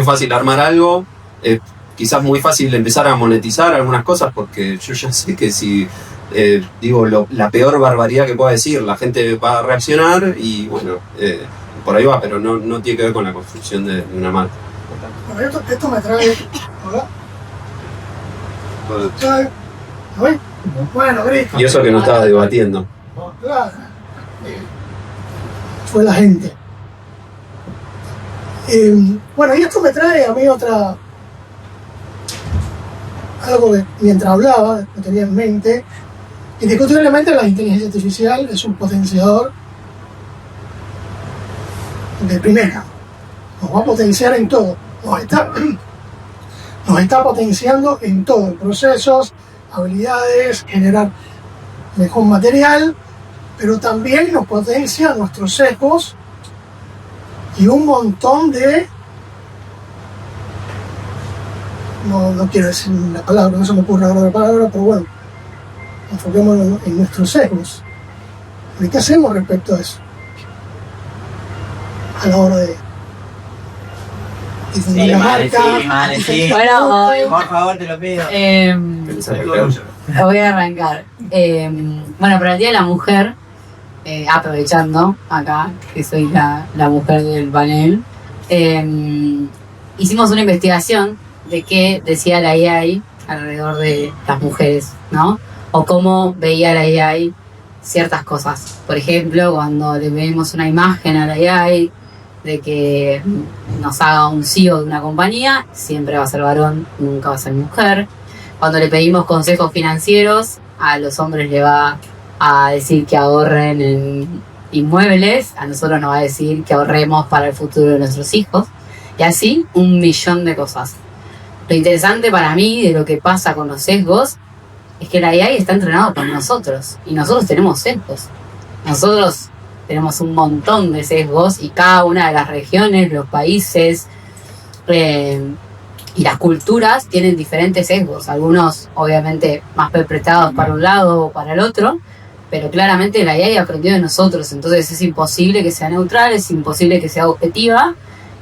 fácil armar algo, quizás muy fácil empezar a monetizar algunas cosas, porque yo ya sé que si digo la peor barbaridad que pueda decir, la gente va a reaccionar y bueno, por ahí va, pero no tiene que ver con la construcción de una marca. Bueno, esto me trae... ¿Hola? ¿Hoy? Bueno, grito. Y eso que no estaba debatiendo. Claro. Fue la gente. Bueno, y esto me trae a mí algo que mientras hablaba, lo tenía en mente. Indiscutiblemente la inteligencia artificial es un potenciador de primera. Nos va a potenciar en todo. Nos está potenciando en todo. Procesos, habilidades, generar mejor material, pero también nos potencia nuestros sesgos y un montón de... No quiero decir la palabra, no se me ocurre ahora la palabra, pero bueno, enfoquémonos en nuestros sesgos. ¿Qué hacemos respecto a eso? A la hora de difundir la marca. Sí. Bueno, Por favor, te lo pido. Voy a arrancar. Bueno, para el Día de la Mujer, aprovechando acá, que soy la mujer del panel, hicimos una investigación de qué decía la AI alrededor de las mujeres, ¿no? O cómo veía la AI ciertas cosas. Por ejemplo, cuando le vemos una imagen a la AI de que nos haga un CEO de una compañía, siempre va a ser varón, nunca va a ser mujer. Cuando le pedimos consejos financieros, a los hombres le va a decir que ahorren en inmuebles, a nosotros nos va a decir que ahorremos para el futuro de nuestros hijos, y así 1.000.000 de cosas. Lo interesante para mí de lo que pasa con los sesgos es que el AI está entrenado por nosotros y nosotros tenemos sesgos. Nosotros tenemos un montón de sesgos y cada una de las regiones, los países y las culturas tienen diferentes sesgos. Algunos obviamente más perpetrados para un lado o para el otro, pero claramente la AI aprendió de nosotros, entonces es imposible que sea neutral, es imposible que sea objetiva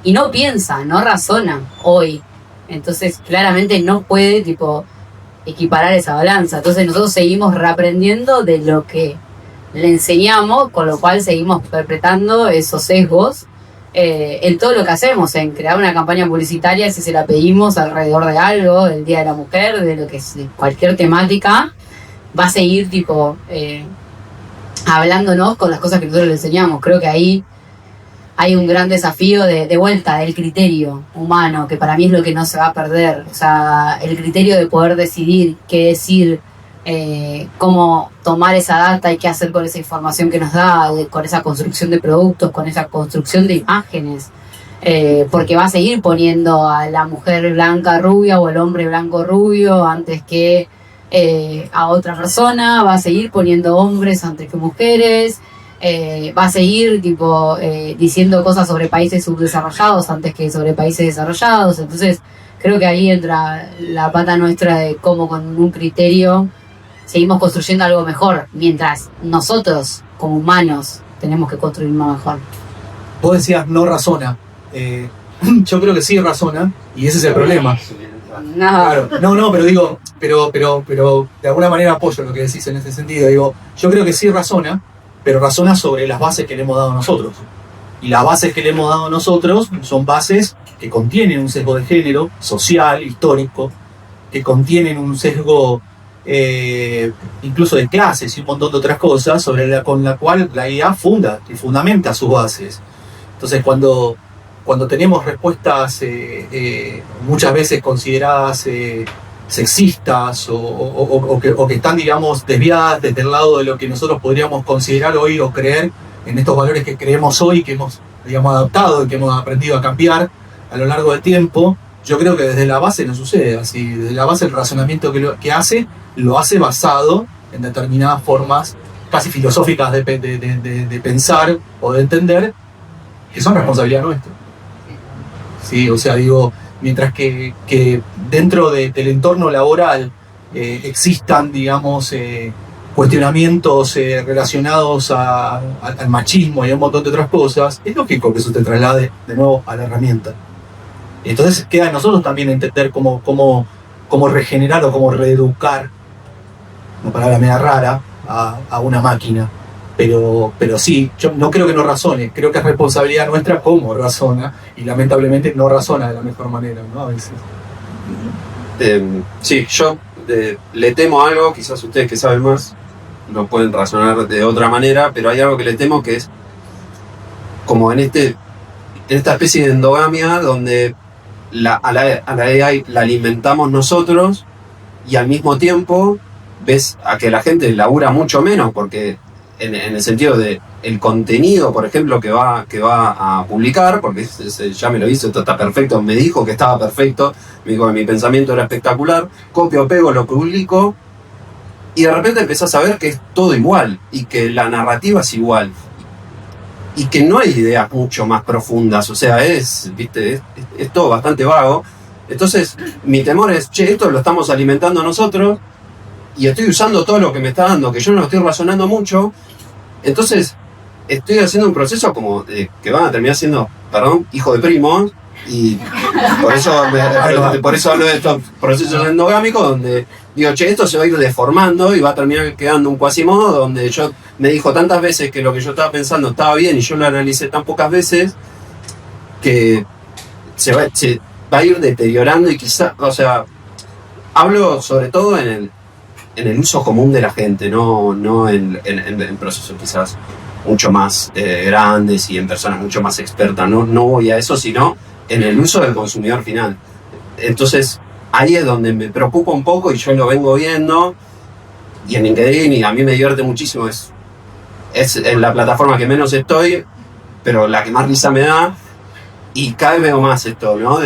y no piensa, no razona hoy. Entonces claramente no puede equiparar esa balanza. Entonces nosotros seguimos reaprendiendo de lo que le enseñamos, con lo cual seguimos perpetrando esos sesgos en todo lo que hacemos, en crear una campaña publicitaria si se la pedimos alrededor de algo, del Día de la Mujer, de lo que es, de cualquier temática, va a seguir hablándonos con las cosas que nosotros le enseñamos. Creo que ahí hay un gran desafío de vuelta del criterio humano, que para mí es lo que no se va a perder. O sea, el criterio de poder decidir qué decir, cómo tomar esa data y qué hacer con esa información que nos da, con esa construcción de productos, con esa construcción de imágenes. Porque va a seguir poniendo a la mujer blanca rubia o el hombre blanco rubio antes que a otra persona, va a seguir poniendo hombres antes que mujeres. Va a seguir diciendo cosas sobre países subdesarrollados antes que sobre países desarrollados. Entonces creo que ahí entra la pata nuestra de cómo con un criterio seguimos construyendo algo mejor, mientras nosotros como humanos tenemos que construir algo mejor. Vos decías no razona. Yo creo que sí razona, y ese es el problema. No. Claro, no, pero digo, pero de alguna manera apoyo lo que decís en ese sentido. Digo, yo creo que sí razona, pero razona sobre las bases que le hemos dado nosotros. Y las bases que le hemos dado nosotros son bases que contienen un sesgo de género, social, histórico, que contienen un sesgo incluso de clases y un montón de otras cosas con la cual la IA funda y fundamenta sus bases. Entonces cuando tenemos respuestas muchas veces consideradas sexistas o que están, digamos, desviadas desde el lado de lo que nosotros podríamos considerar hoy o creer en estos valores que creemos hoy, que hemos, digamos, adaptado y que hemos aprendido a cambiar a lo largo del tiempo, yo creo que desde la base no sucede así. Desde la base el razonamiento que hace, lo hace basado en determinadas formas casi filosóficas de pensar o de entender, que son responsabilidad nuestra. Sí, o sea, digo, mientras que dentro del entorno laboral existan, digamos, cuestionamientos relacionados al machismo y a un montón de otras cosas, es lógico que eso te traslade de nuevo a la herramienta. Entonces queda a nosotros también entender cómo regenerar o cómo reeducar, una palabra media rara, a una máquina. Pero sí, yo no creo que no razone, creo que es responsabilidad nuestra cómo razona, y lamentablemente no razona de la mejor manera, ¿no? A veces. Sí, yo le temo algo, quizás ustedes que saben más lo pueden razonar de otra manera, pero hay algo que le temo, que es como en esta especie de endogamia donde a la AI la alimentamos nosotros y al mismo tiempo ves a que la gente labura mucho menos, porque en el sentido de el contenido, por ejemplo, que va a publicar, porque ya me lo hizo, esto está perfecto, me dijo que estaba perfecto, me dijo que mi pensamiento era espectacular, copio, pego, lo publico, y de repente empezás a ver que es todo igual, y que la narrativa es igual, y que no hay ideas mucho más profundas, o sea, es todo bastante vago. Entonces mi temor es, esto lo estamos alimentando nosotros, y estoy usando todo lo que me está dando, que yo no estoy razonando mucho, entonces estoy haciendo un proceso como que van a terminar siendo, hijo de primos, y por eso hablo de estos procesos endogámicos donde digo, esto se va a ir deformando y va a terminar quedando un Quasimodo donde yo me dijo tantas veces que lo que yo estaba pensando estaba bien y yo lo analicé tan pocas veces que se va a ir deteriorando, y quizás, o sea, hablo sobre todo en el uso común de la gente, no en procesos quizás mucho más grandes y en personas mucho más expertas. No voy a eso, sino en el uso del consumidor final. Entonces, ahí es donde me preocupa un poco, y yo lo vengo viendo, y en LinkedIn, y a mí me divierte muchísimo, es en la plataforma que menos estoy, pero la que más risa me da, y cada vez veo más esto, ¿no?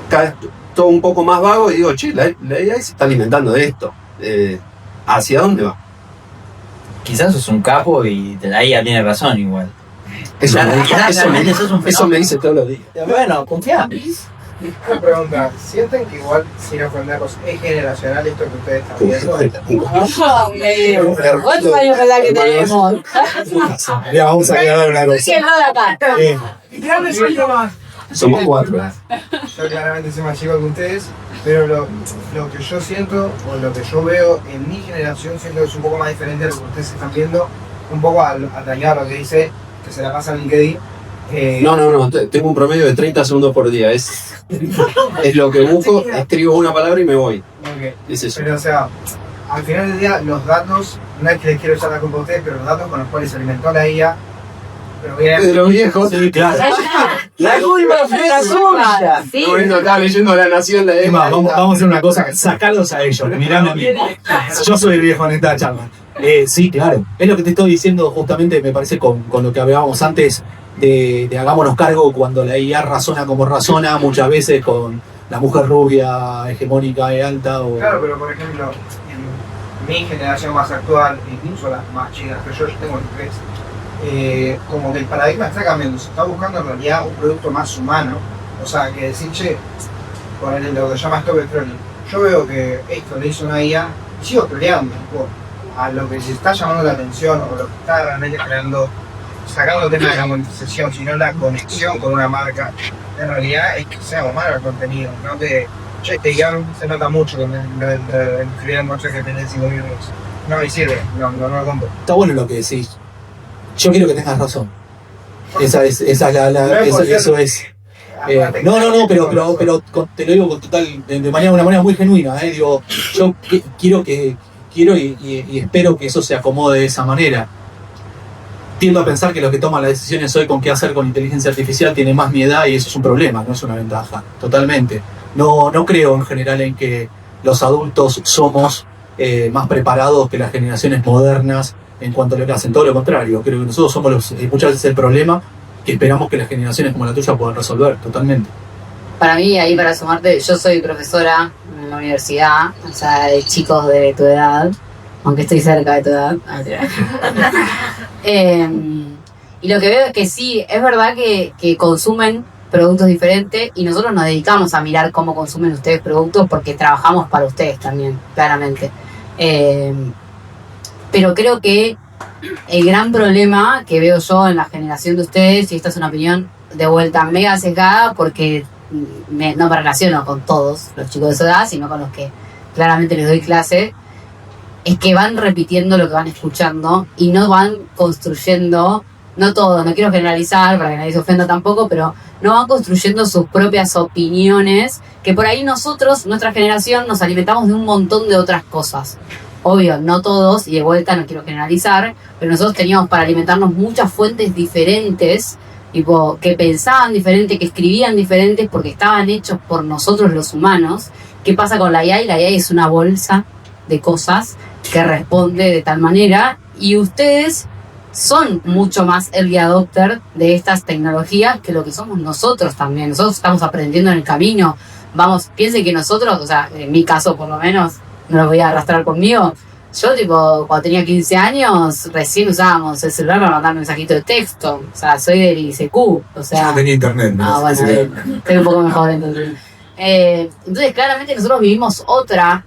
Cada vez todo un poco más vago y digo, che, la AI se está alimentando de esto. ¿Hacia dónde va? Quizás sos un capo y la IA tiene razón igual. Eso me dice todos los días. Bueno, confía. Una pregunta, ¿sienten que igual, sin ofenderlos, es generacional esto que ustedes están viendo? ¿Cuántos años verdad que tenemos? Ya, vamos a dar una cosa. ¿Quién va de acá? Somos 4. Yo claramente soy más chico que ustedes, pero lo que yo siento, o lo que yo veo en mi generación, siento que es un poco más diferente a lo que ustedes están viendo, un poco atañado a lo que dice, que se la pasa en LinkedIn. No, tengo un promedio de 30 segundos por día. Es lo que busco, escribo una palabra y me voy. Okay. Es eso. Pero o sea, al final del día, los datos, no es que les quiero echar la culpa a ustedes, pero los datos con los cuales se alimentó la IA, pero bien, De los viejos. Sí, claro. La culpa fue la suya. Sí. Bueno, acá leyendo La Nación, Es más, vamos a hacer una cosa, sacarlos a ellos, mirame a mí. Yo soy el viejo en esta charla. Sí, claro. Es lo que te estoy diciendo justamente, me parece, con lo que hablábamos antes, de hagámonos cargo cuando la IA razona como razona, muchas veces con la mujer rubia, hegemónica y alta. O... Claro, pero por ejemplo, en mi generación más actual, incluso las más chicas, que yo tengo 23, como que el paradigma está cambiando, se está buscando en realidad un producto más humano, o sea, que decir, che, por lo que se llama Stop Trolling, yo veo que esto le hizo una IA y sigo troleando, a lo que se está llamando la atención o lo que está realmente creando, sacando el tema de la monetización, sino la conexión con una marca, en realidad es que sea humano el contenido, no que, che, este guión se nota mucho que lo escribieron mucho que tiene 5 minutos. No me sirve, no lo compro. Está bueno lo que decís. Yo quiero que tengas razón. Eso es. No, pero te lo digo con total, de una manera muy genuina. Digo, yo quiero y espero que eso se acomode de esa manera. Tiendo a pensar que los que toman las decisiones hoy con qué hacer con inteligencia artificial tienen más mi edad y eso es un problema, no es una ventaja, totalmente. No creo en general en que los adultos somos más preparados que las generaciones modernas en cuanto a lo que hacen, todo lo contrario. Creo que nosotros somos muchas veces el problema que esperamos que las generaciones como la tuya puedan resolver, totalmente. Para mí, ahí para sumarte, yo soy profesora en la universidad, o sea, de chicos de tu edad, aunque estoy cerca de tu edad. Y lo que veo es que sí, es verdad que consumen productos diferentes y nosotros nos dedicamos a mirar cómo consumen ustedes productos porque trabajamos para ustedes también, claramente. Pero creo que el gran problema que veo yo en la generación de ustedes, y esta es una opinión de vuelta mega sesgada porque no me relaciono con todos los chicos de su edad, sino con los que claramente les doy clase, es que van repitiendo lo que van escuchando y no van construyendo, no todo, no quiero generalizar para que nadie se ofenda tampoco, pero no van construyendo sus propias opiniones, que por ahí nosotros, nuestra generación, nos alimentamos de un montón de otras cosas. Obvio, no todos, y de vuelta no quiero generalizar, pero nosotros teníamos para alimentarnos muchas fuentes diferentes, tipo, que pensaban diferente, que escribían diferentes, porque estaban hechos por nosotros los humanos. ¿Qué pasa con la AI? La AI es una bolsa de cosas que responde de tal manera, y ustedes son mucho más early adopter de estas tecnologías que lo que somos nosotros también. Nosotros estamos aprendiendo en el camino. Vamos, piensen que nosotros, o sea, en mi caso por lo menos, no lo voy a arrastrar conmigo. Yo, tipo, cuando tenía 15 años, recién usábamos el celular para mandar mensajitos de texto. O sea, soy del ICQ. O sea, Yo no tenía internet, ¿no? Ah, bueno, Sí. estoy un poco mejor entonces. Entonces, claramente nosotros vivimos otro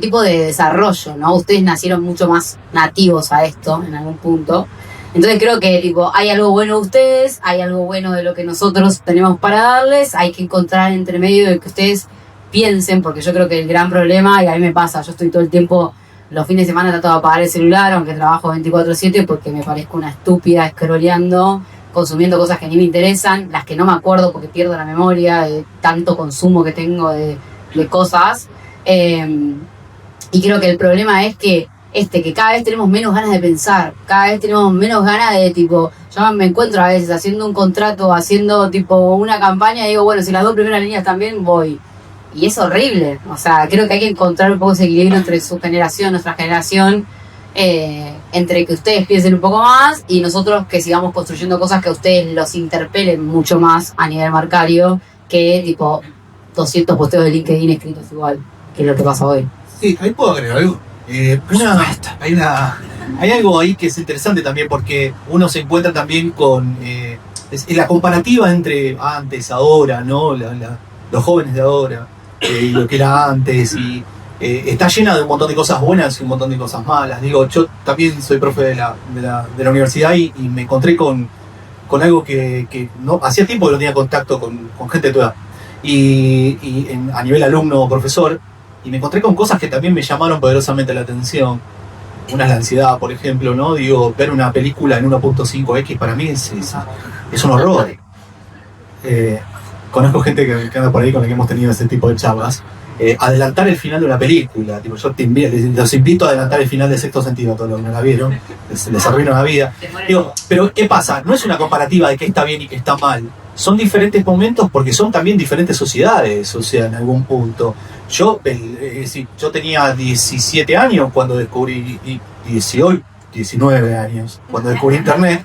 tipo de desarrollo, ¿no? Ustedes nacieron mucho más nativos a esto en algún punto. Entonces creo que tipo, hay algo bueno de ustedes, hay algo bueno de lo que nosotros tenemos para darles, hay que encontrar entre medio de que ustedes piensen, porque yo creo que el gran problema, y a mí me pasa, yo estoy todo el tiempo, los fines de semana trato de apagar el celular, aunque trabajo 24/7, porque me parezco una estúpida scrolleando, consumiendo cosas que ni me interesan, las que no me acuerdo porque pierdo la memoria de tanto consumo que tengo de cosas. Y creo que el problema es que cada vez tenemos menos ganas de pensar, cada vez tenemos menos ganas de tipo, yo me encuentro a veces haciendo un contrato, haciendo tipo una campaña y digo, bueno, si las 2 primeras líneas también voy. Y es horrible, o sea, creo que hay que encontrar un poco ese equilibrio entre su generación, nuestra generación, entre que ustedes piensen un poco más y nosotros que sigamos construyendo cosas que a ustedes los interpelen mucho más a nivel marcario que tipo 200 posteos de LinkedIn escritos igual, que es lo que pasa hoy. Sí, ahí puedo agregar algo. Hay algo ahí que es interesante también porque uno se encuentra también con es la comparativa entre antes, ahora, ¿no? Los jóvenes de ahora y lo que era antes y está llena de un montón de cosas buenas y un montón de cosas malas. Digo, yo también soy profe de la universidad y me encontré con algo que no hacía tiempo que no tenía contacto con gente de tu edad a nivel alumno o profesor, y me encontré con cosas que también me llamaron poderosamente la atención. Una es la ansiedad, por ejemplo, ¿no? Digo, ver una película en 1.5x para mí es un horror. Conozco gente que anda por ahí con la que hemos tenido ese tipo de charlas. Adelantar el final de una película, tipo, yo los invito a adelantar el final de Sexto Sentido a todos los que no la vieron, les arruino la vida. Digo, pero ¿qué pasa? No es una comparativa de qué está bien y qué está mal. Son diferentes momentos porque son también diferentes sociedades, o sea, en algún punto. Yo tenía 17 años cuando descubrí, 18, 19 años, cuando descubrí Internet,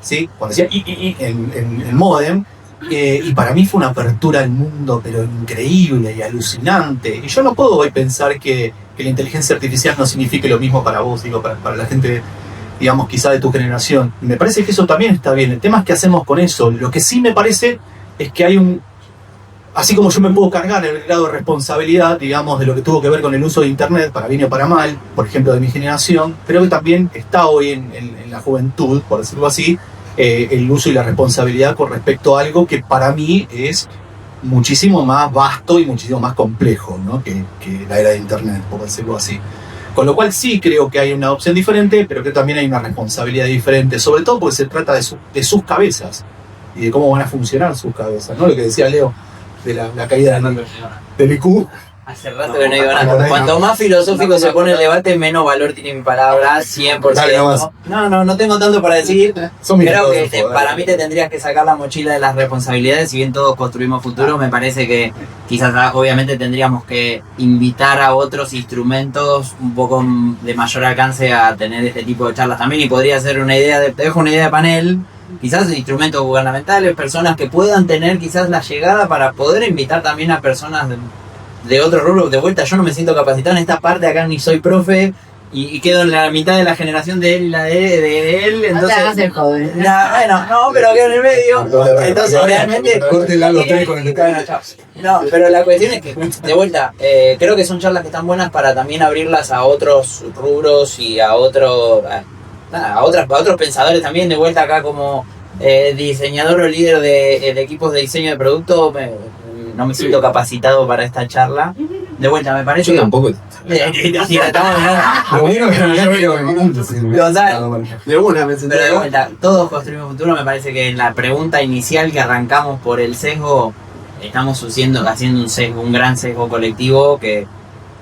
¿sí? Cuando decía el módem, y para mí fue una apertura al mundo, pero increíble y alucinante. Y yo no puedo hoy pensar que la inteligencia artificial no signifique lo mismo para vos, digo, para la gente, digamos, quizá de tu generación. Y me parece que eso también está bien. El tema es qué hacemos con eso. Lo que sí me parece es que hay así como yo me puedo cargar el grado de responsabilidad, digamos, de lo que tuvo que ver con el uso de Internet, para bien o para mal, por ejemplo, de mi generación, creo que también está hoy en la juventud, por decirlo así, el uso y la responsabilidad con respecto a algo que para mí es muchísimo más vasto y muchísimo más complejo, ¿no? que la era de Internet, por decirlo así. Con lo cual sí creo que hay una opción diferente, pero que también hay una responsabilidad diferente, sobre todo porque se trata de sus cabezas y de cómo van a funcionar sus cabezas, ¿no? Lo que decía Leo de la caída del IQ. Hace rato que no digo nada. Cuanto más filosófico se pone el debate, menos valor tiene mi palabra, 100%. No tengo tanto para decir. Creo que para mí te tendrías que sacar la mochila de las responsabilidades. Si bien todos construimos futuro, me parece que quizás obviamente tendríamos que invitar a otros instrumentos un poco de mayor alcance a tener este tipo de charlas también. Y podría ser una idea te dejo una idea de panel. Quizás instrumentos gubernamentales, personas que puedan tener quizás la llegada para poder invitar también a personas de otro rubro. De vuelta, yo no me siento capacitado en esta parte, acá ni soy profe y quedo en la mitad de la generación de él y la de él. Entonces, no te hagas joven. Pero quedo en el medio. Entonces realmente no, pero la cuestión es que, de vuelta, creo que son charlas que están buenas para también abrirlas a otros rubros y a otros pensadores también. De vuelta acá como diseñador o líder de equipos de diseño de producto, no me siento capacitado para esta charla. De vuelta, me parece. Yo tampoco. Pero de vuelta, todos construimos futuro. Me parece que en la pregunta inicial que arrancamos por el sesgo, estamos haciendo un gran sesgo colectivo que,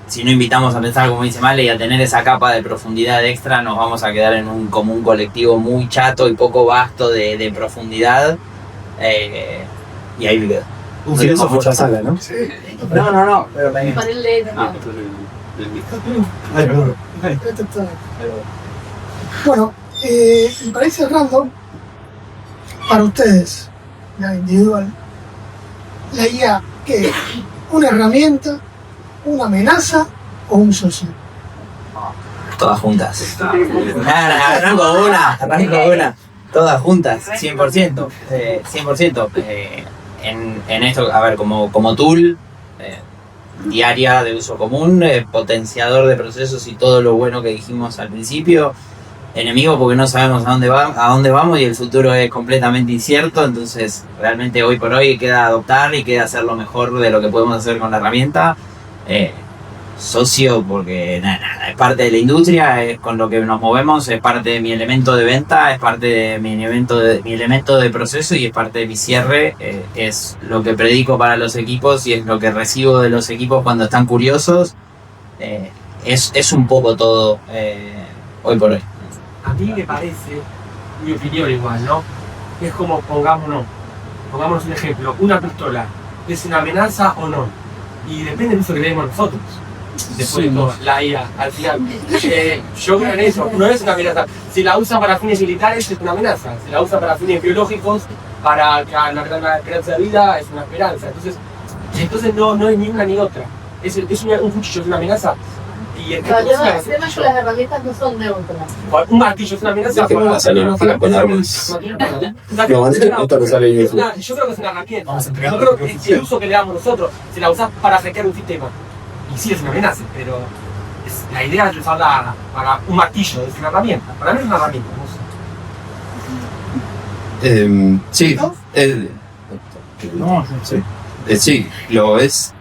si no invitamos a pensar, como dice Male, y a tener esa capa de profundidad extra, nos vamos a quedar en un común colectivo muy chato y poco vasto de profundidad. Y ahí me quedo. Un silencio fue la sala, ¿no? Sí. No, pero me... Bueno, y para ir cerrando, para ustedes, ya individual, la IA, ¿qué es? ¿Una herramienta, una amenaza o un socio? Todas juntas. Arranco una. Todas juntas, 100%. 100%. En esto, a ver, como tool diaria de uso común, potenciador de procesos y todo lo bueno que dijimos al principio. Enemigo porque no sabemos a dónde vamos y el futuro es completamente incierto, entonces realmente hoy por hoy queda adoptar y queda hacer lo mejor de lo que podemos hacer con la herramienta. Socio porque es parte de la industria, es con lo que nos movemos, es parte de mi elemento de venta, es parte de mi elemento de proceso y es parte de mi cierre, es lo que predico para los equipos y es lo que recibo de los equipos cuando están curiosos. Es un poco todo hoy por hoy. A mí me parece, mi opinión igual, ¿no? Es como, pongámonos un ejemplo, una pistola, ¿es una amenaza o no? Y depende del uso que le demos nosotros. después de todo, la IA, al final. Yo creo en eso, no es una amenaza. Si la usan para fines militares es una amenaza, si la usan para fines biológicos, para la esperanza de vida es una esperanza. Entonces no es ni una ni otra. Un cuchillo es una amenaza. Y el No, yo no, el tema es que las herramientas no son neutras. un martillo es una amenaza. Dejemos las analogías con armas. No, esto no sale bien. Yo creo que es una herramienta. Vamos a entregar Yo creo que el uso que le damos nosotros, si la usás para hackear un sistema, y sí es una amenaza, pero la idea es usarla para un martillo, es una herramienta. Para mí es una herramienta. No sé. Sí, sí, lo es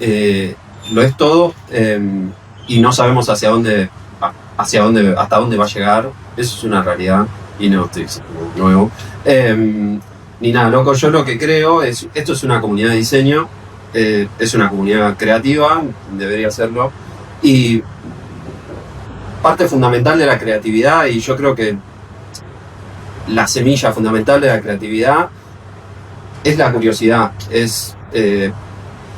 todo, y no sabemos hasta dónde va a llegar. Eso es una realidad y no estoy diciendo nuevo. Ni nada, loco. Yo lo que creo es, esto es una comunidad de diseño, es una comunidad creativa, debería serlo, y parte fundamental de la creatividad, y yo creo que la semilla fundamental de la creatividad es la curiosidad.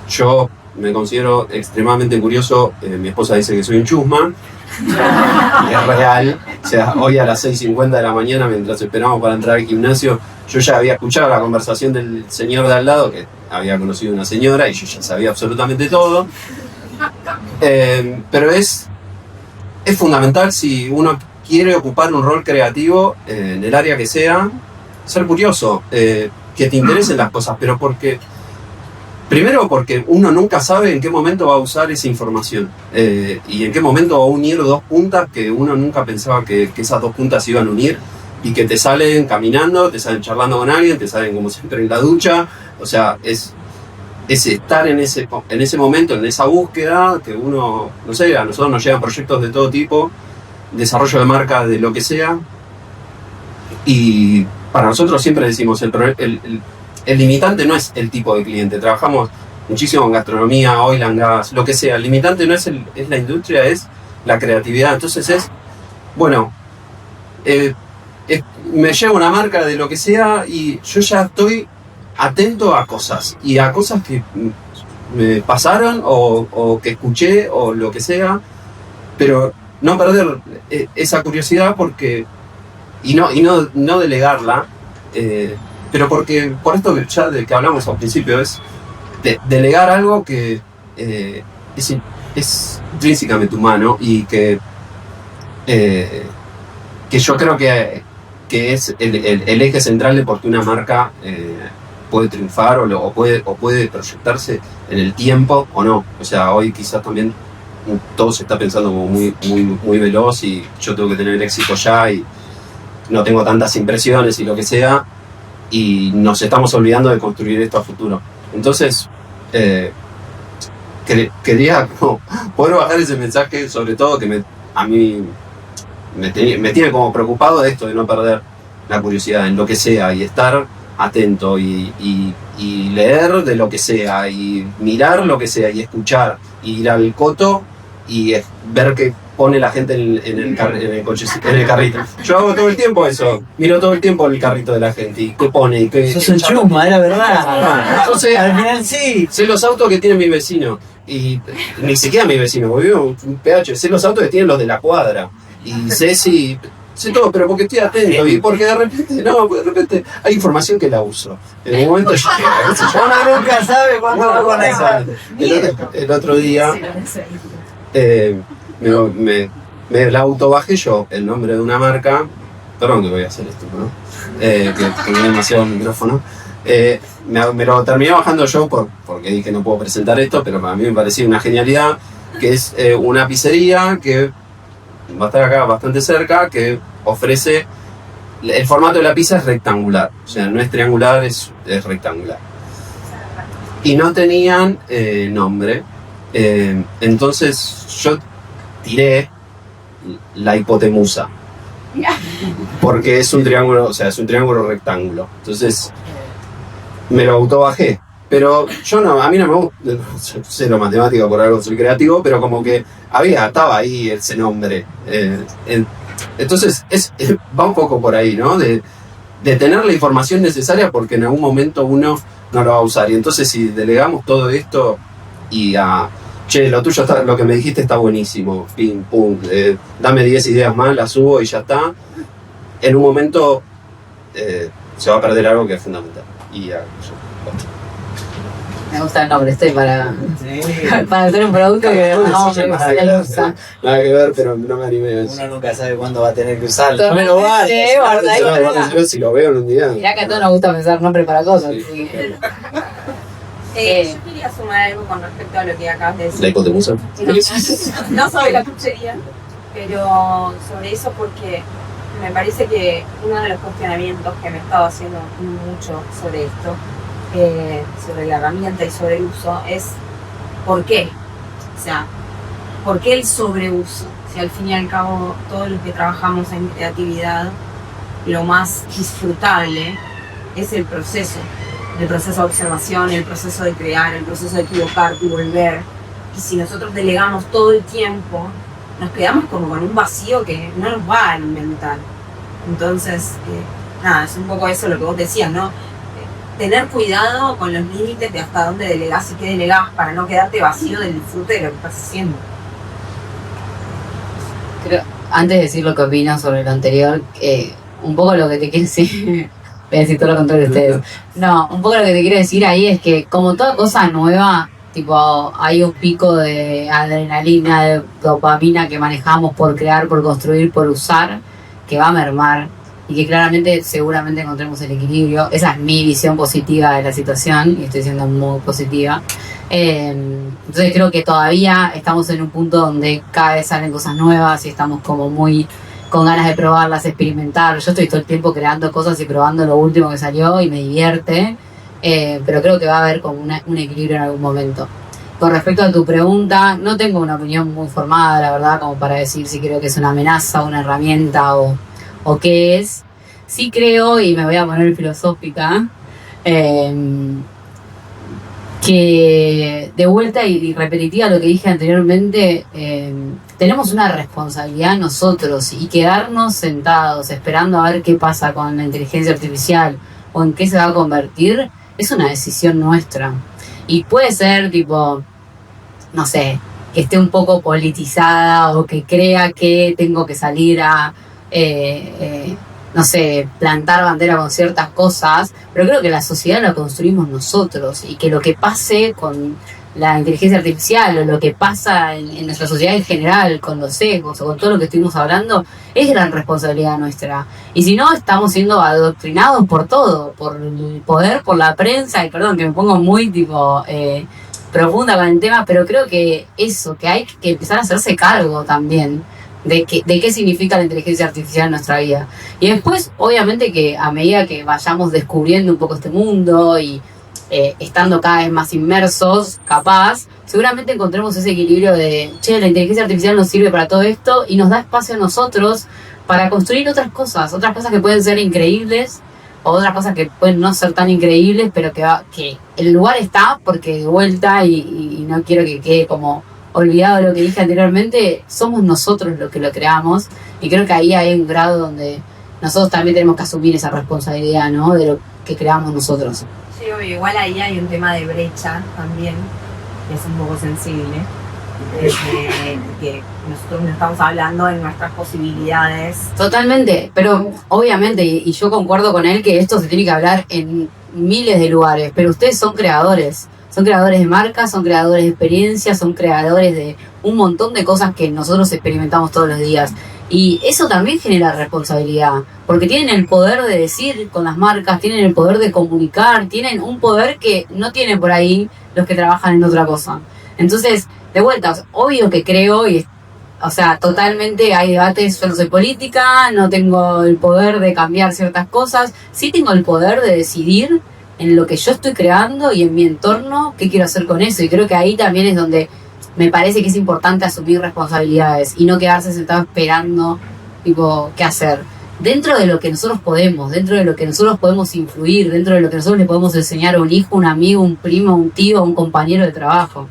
Yo me considero extremadamente curioso. Mi esposa dice que soy un chusma, y es real. O sea, hoy a las 6:50 de la mañana, mientras esperamos para entrar al gimnasio, yo ya había escuchado la conversación del señor de al lado, que había conocido una señora, y yo ya sabía absolutamente todo. Pero es fundamental, si uno quiere ocupar un rol creativo en el área que sea, ser curioso, que te interesen las cosas, pero primero porque uno nunca sabe en qué momento va a usar esa información, y en qué momento va a unir dos puntas que uno nunca pensaba que esas dos puntas se iban a unir, y que te salen caminando, te salen charlando con alguien, te salen como siempre en la ducha. O sea, es estar en ese momento, en esa búsqueda, que uno, no sé, a nosotros nos llegan proyectos de todo tipo, desarrollo de marca, de lo que sea, y para nosotros siempre decimos, el limitante no es el tipo de cliente. Trabajamos muchísimo en gastronomía, oil and gas, lo que sea. El limitante no es la industria, es la creatividad. Entonces bueno, me llevo una marca de lo que sea y yo ya estoy atento a cosas, y a cosas que me pasaron o que escuché o lo que sea, pero no perder esa curiosidad, y no delegarla, pero porque por esto ya de que hablamos al principio, es delegar algo que es intrínsecamente humano, y que yo creo que es el eje central de por qué una marca puede triunfar o puede proyectarse en el tiempo o no. O sea, hoy quizás también todo se está pensando como muy veloz, y yo tengo que tener éxito ya, y no tengo tantas impresiones y lo que sea, y nos estamos olvidando de construir esto a futuro. Entonces, quería poder bajar ese mensaje, sobre todo que a mí me tiene como preocupado de esto, de no perder la curiosidad en lo que sea, y estar atento, y leer de lo que sea, y mirar lo que sea, y escuchar, y ir al coto y ver qué pone la gente en el carrito. Yo hago todo el tiempo eso, miro todo el tiempo el carrito de la gente, y qué pone, y qué... Sos un chusma, era verdad. Entonces, al final sí. Sé los autos que tiene mi vecino, y ni siquiera mi vecino, porque vivo en un PH, sé los autos que tienen los de la cuadra, y sé todo, pero porque estoy atento, y porque de repente hay información que la uso. En un momento Uno nunca sabe cuándo va a conectar. el otro día me la autobajé yo, el nombre de una marca. Perdón que voy a hacer esto, ¿no? Que viene demasiado el micrófono. Me lo terminé bajando yo porque dije no puedo presentar esto, pero para mí me parecía una genialidad, que es una pizzería que va a estar acá bastante cerca, que ofrece... El formato de la pizza es rectangular, o sea, no es triangular, es rectangular. Y no tenían nombre, entonces yo tiré la hipotenusa, porque es un triángulo, o sea, es un triángulo rectángulo. Entonces me lo autobajé. Pero a mí no me gusta, cero matemática, por algo soy creativo, pero como que estaba ahí ese nombre. Entonces va un poco por ahí, ¿no? De tener la información necesaria, porque en algún momento uno no lo va a usar. Y entonces si delegamos todo esto y a che, lo tuyo está, lo que me dijiste está buenísimo, pim, pum, dame 10 ideas más, las subo y ya está. En un momento se va a perder algo que es fundamental. Y Me gusta el nombre, estoy para Sí. hacer un producto que no me gusta. nada que ver, pero no me animé a eso. Uno nunca sabe cuándo va a tener que usarlo. Totalmente, Pero vale. guardadito. Yo si lo veo en un día. Mirá que a todos nos gusta pensar nombres para cosas. Sí. así que- Yo quería sumar algo con respecto a lo que acabas de decir. La hipotenusa. No sobre la puchería, pero sobre eso porque me parece que uno de los cuestionamientos que me he estado haciendo mucho sobre esto, sobre la herramienta y sobre el uso, es ¿por qué? O sea, ¿por qué el sobreuso? Si al fin y al cabo todos los que trabajamos en creatividad, lo más disfrutable es el proceso de observación, el proceso de crear, el proceso de equivocarte y volver. Y si nosotros delegamos todo el tiempo, nos quedamos como con un vacío que no nos va a alimentar. Entonces, nada, es un poco eso lo que vos decías, ¿no? Tener cuidado con los límites de hasta dónde delegás y qué delegás para no quedarte vacío del disfrute de lo que estás haciendo. Creo, antes de decir lo que opino sobre lo anterior, un poco lo que te quiero decir, voy a decir todo lo contrario de ustedes. No, un poco lo que te quiero decir ahí es que como toda cosa nueva, tipo hay un pico de adrenalina, de dopamina que manejamos por crear, por construir, por usar, que va a mermar y que claramente seguramente encontremos el equilibrio. Esa es mi visión positiva de la situación y estoy siendo muy positiva. Entonces creo que todavía estamos en un punto donde cada vez salen cosas nuevas y estamos como muy con ganas de probarlas, experimentar. Yo estoy todo el tiempo creando cosas y probando lo último que salió y me divierte, pero creo que va a haber como un equilibrio en algún momento. Con respecto a tu pregunta, no tengo una opinión muy formada, la verdad, como para decir si creo que es una amenaza, una herramienta o qué es. Sí creo, y me voy a poner filosófica, que de vuelta y repetitiva a lo que dije anteriormente, tenemos una responsabilidad nosotros y quedarnos sentados esperando a ver qué pasa con la inteligencia artificial o en qué se va a convertir es una decisión nuestra. Y puede ser tipo, no sé, que esté un poco politizada o que crea que tengo que salir a, no sé, plantar bandera con ciertas cosas, pero creo que la sociedad la construimos nosotros y que lo que pase con la inteligencia artificial o lo que pasa en nuestra sociedad en general, con los sesgos o con todo lo que estuvimos hablando, es gran responsabilidad nuestra. Y si no, estamos siendo adoctrinados por todo, por el poder, por la prensa, y perdón que me pongo muy tipo profunda con el tema, pero creo que eso, que hay que empezar a hacerse cargo también de qué significa la inteligencia artificial en nuestra vida. Y después, obviamente que a medida que vayamos descubriendo un poco este mundo y estando cada vez más inmersos, capaz, seguramente encontremos ese equilibrio de, che, la inteligencia artificial nos sirve para todo esto y nos da espacio a nosotros para construir otras cosas que pueden ser increíbles o otras cosas que pueden no ser tan increíbles, pero que el lugar está porque de vuelta, y no quiero que quede como olvidado lo que dije anteriormente, somos nosotros los que lo creamos, y creo que ahí hay un grado donde nosotros también tenemos que asumir esa responsabilidad, ¿no? De lo que creamos nosotros. Sí, obvio, igual ahí hay un tema de brecha también, que es un poco sensible, que nosotros no estamos hablando de nuestras posibilidades. Totalmente, pero obviamente, y yo concuerdo con él que esto se tiene que hablar en miles de lugares, pero ustedes son creadores de marcas, son creadores de experiencias, son creadores de un montón de cosas que nosotros experimentamos todos los días. Y eso también genera responsabilidad, porque tienen el poder de decir con las marcas, tienen el poder de comunicar, tienen un poder que no tienen por ahí los que trabajan en otra cosa. Entonces, de vuelta, obvio que creo, o sea, totalmente hay debates, yo no soy política, no tengo el poder de cambiar ciertas cosas, sí tengo el poder de decidir en lo que yo estoy creando y en mi entorno qué quiero hacer con eso. Y creo que ahí también es donde me parece que es importante asumir responsabilidades y no quedarse sentado esperando, tipo, qué hacer. Dentro de lo que nosotros podemos, dentro de lo que nosotros podemos influir, dentro de lo que nosotros le podemos enseñar a un hijo, un amigo, un primo, un tío, un compañero de trabajo.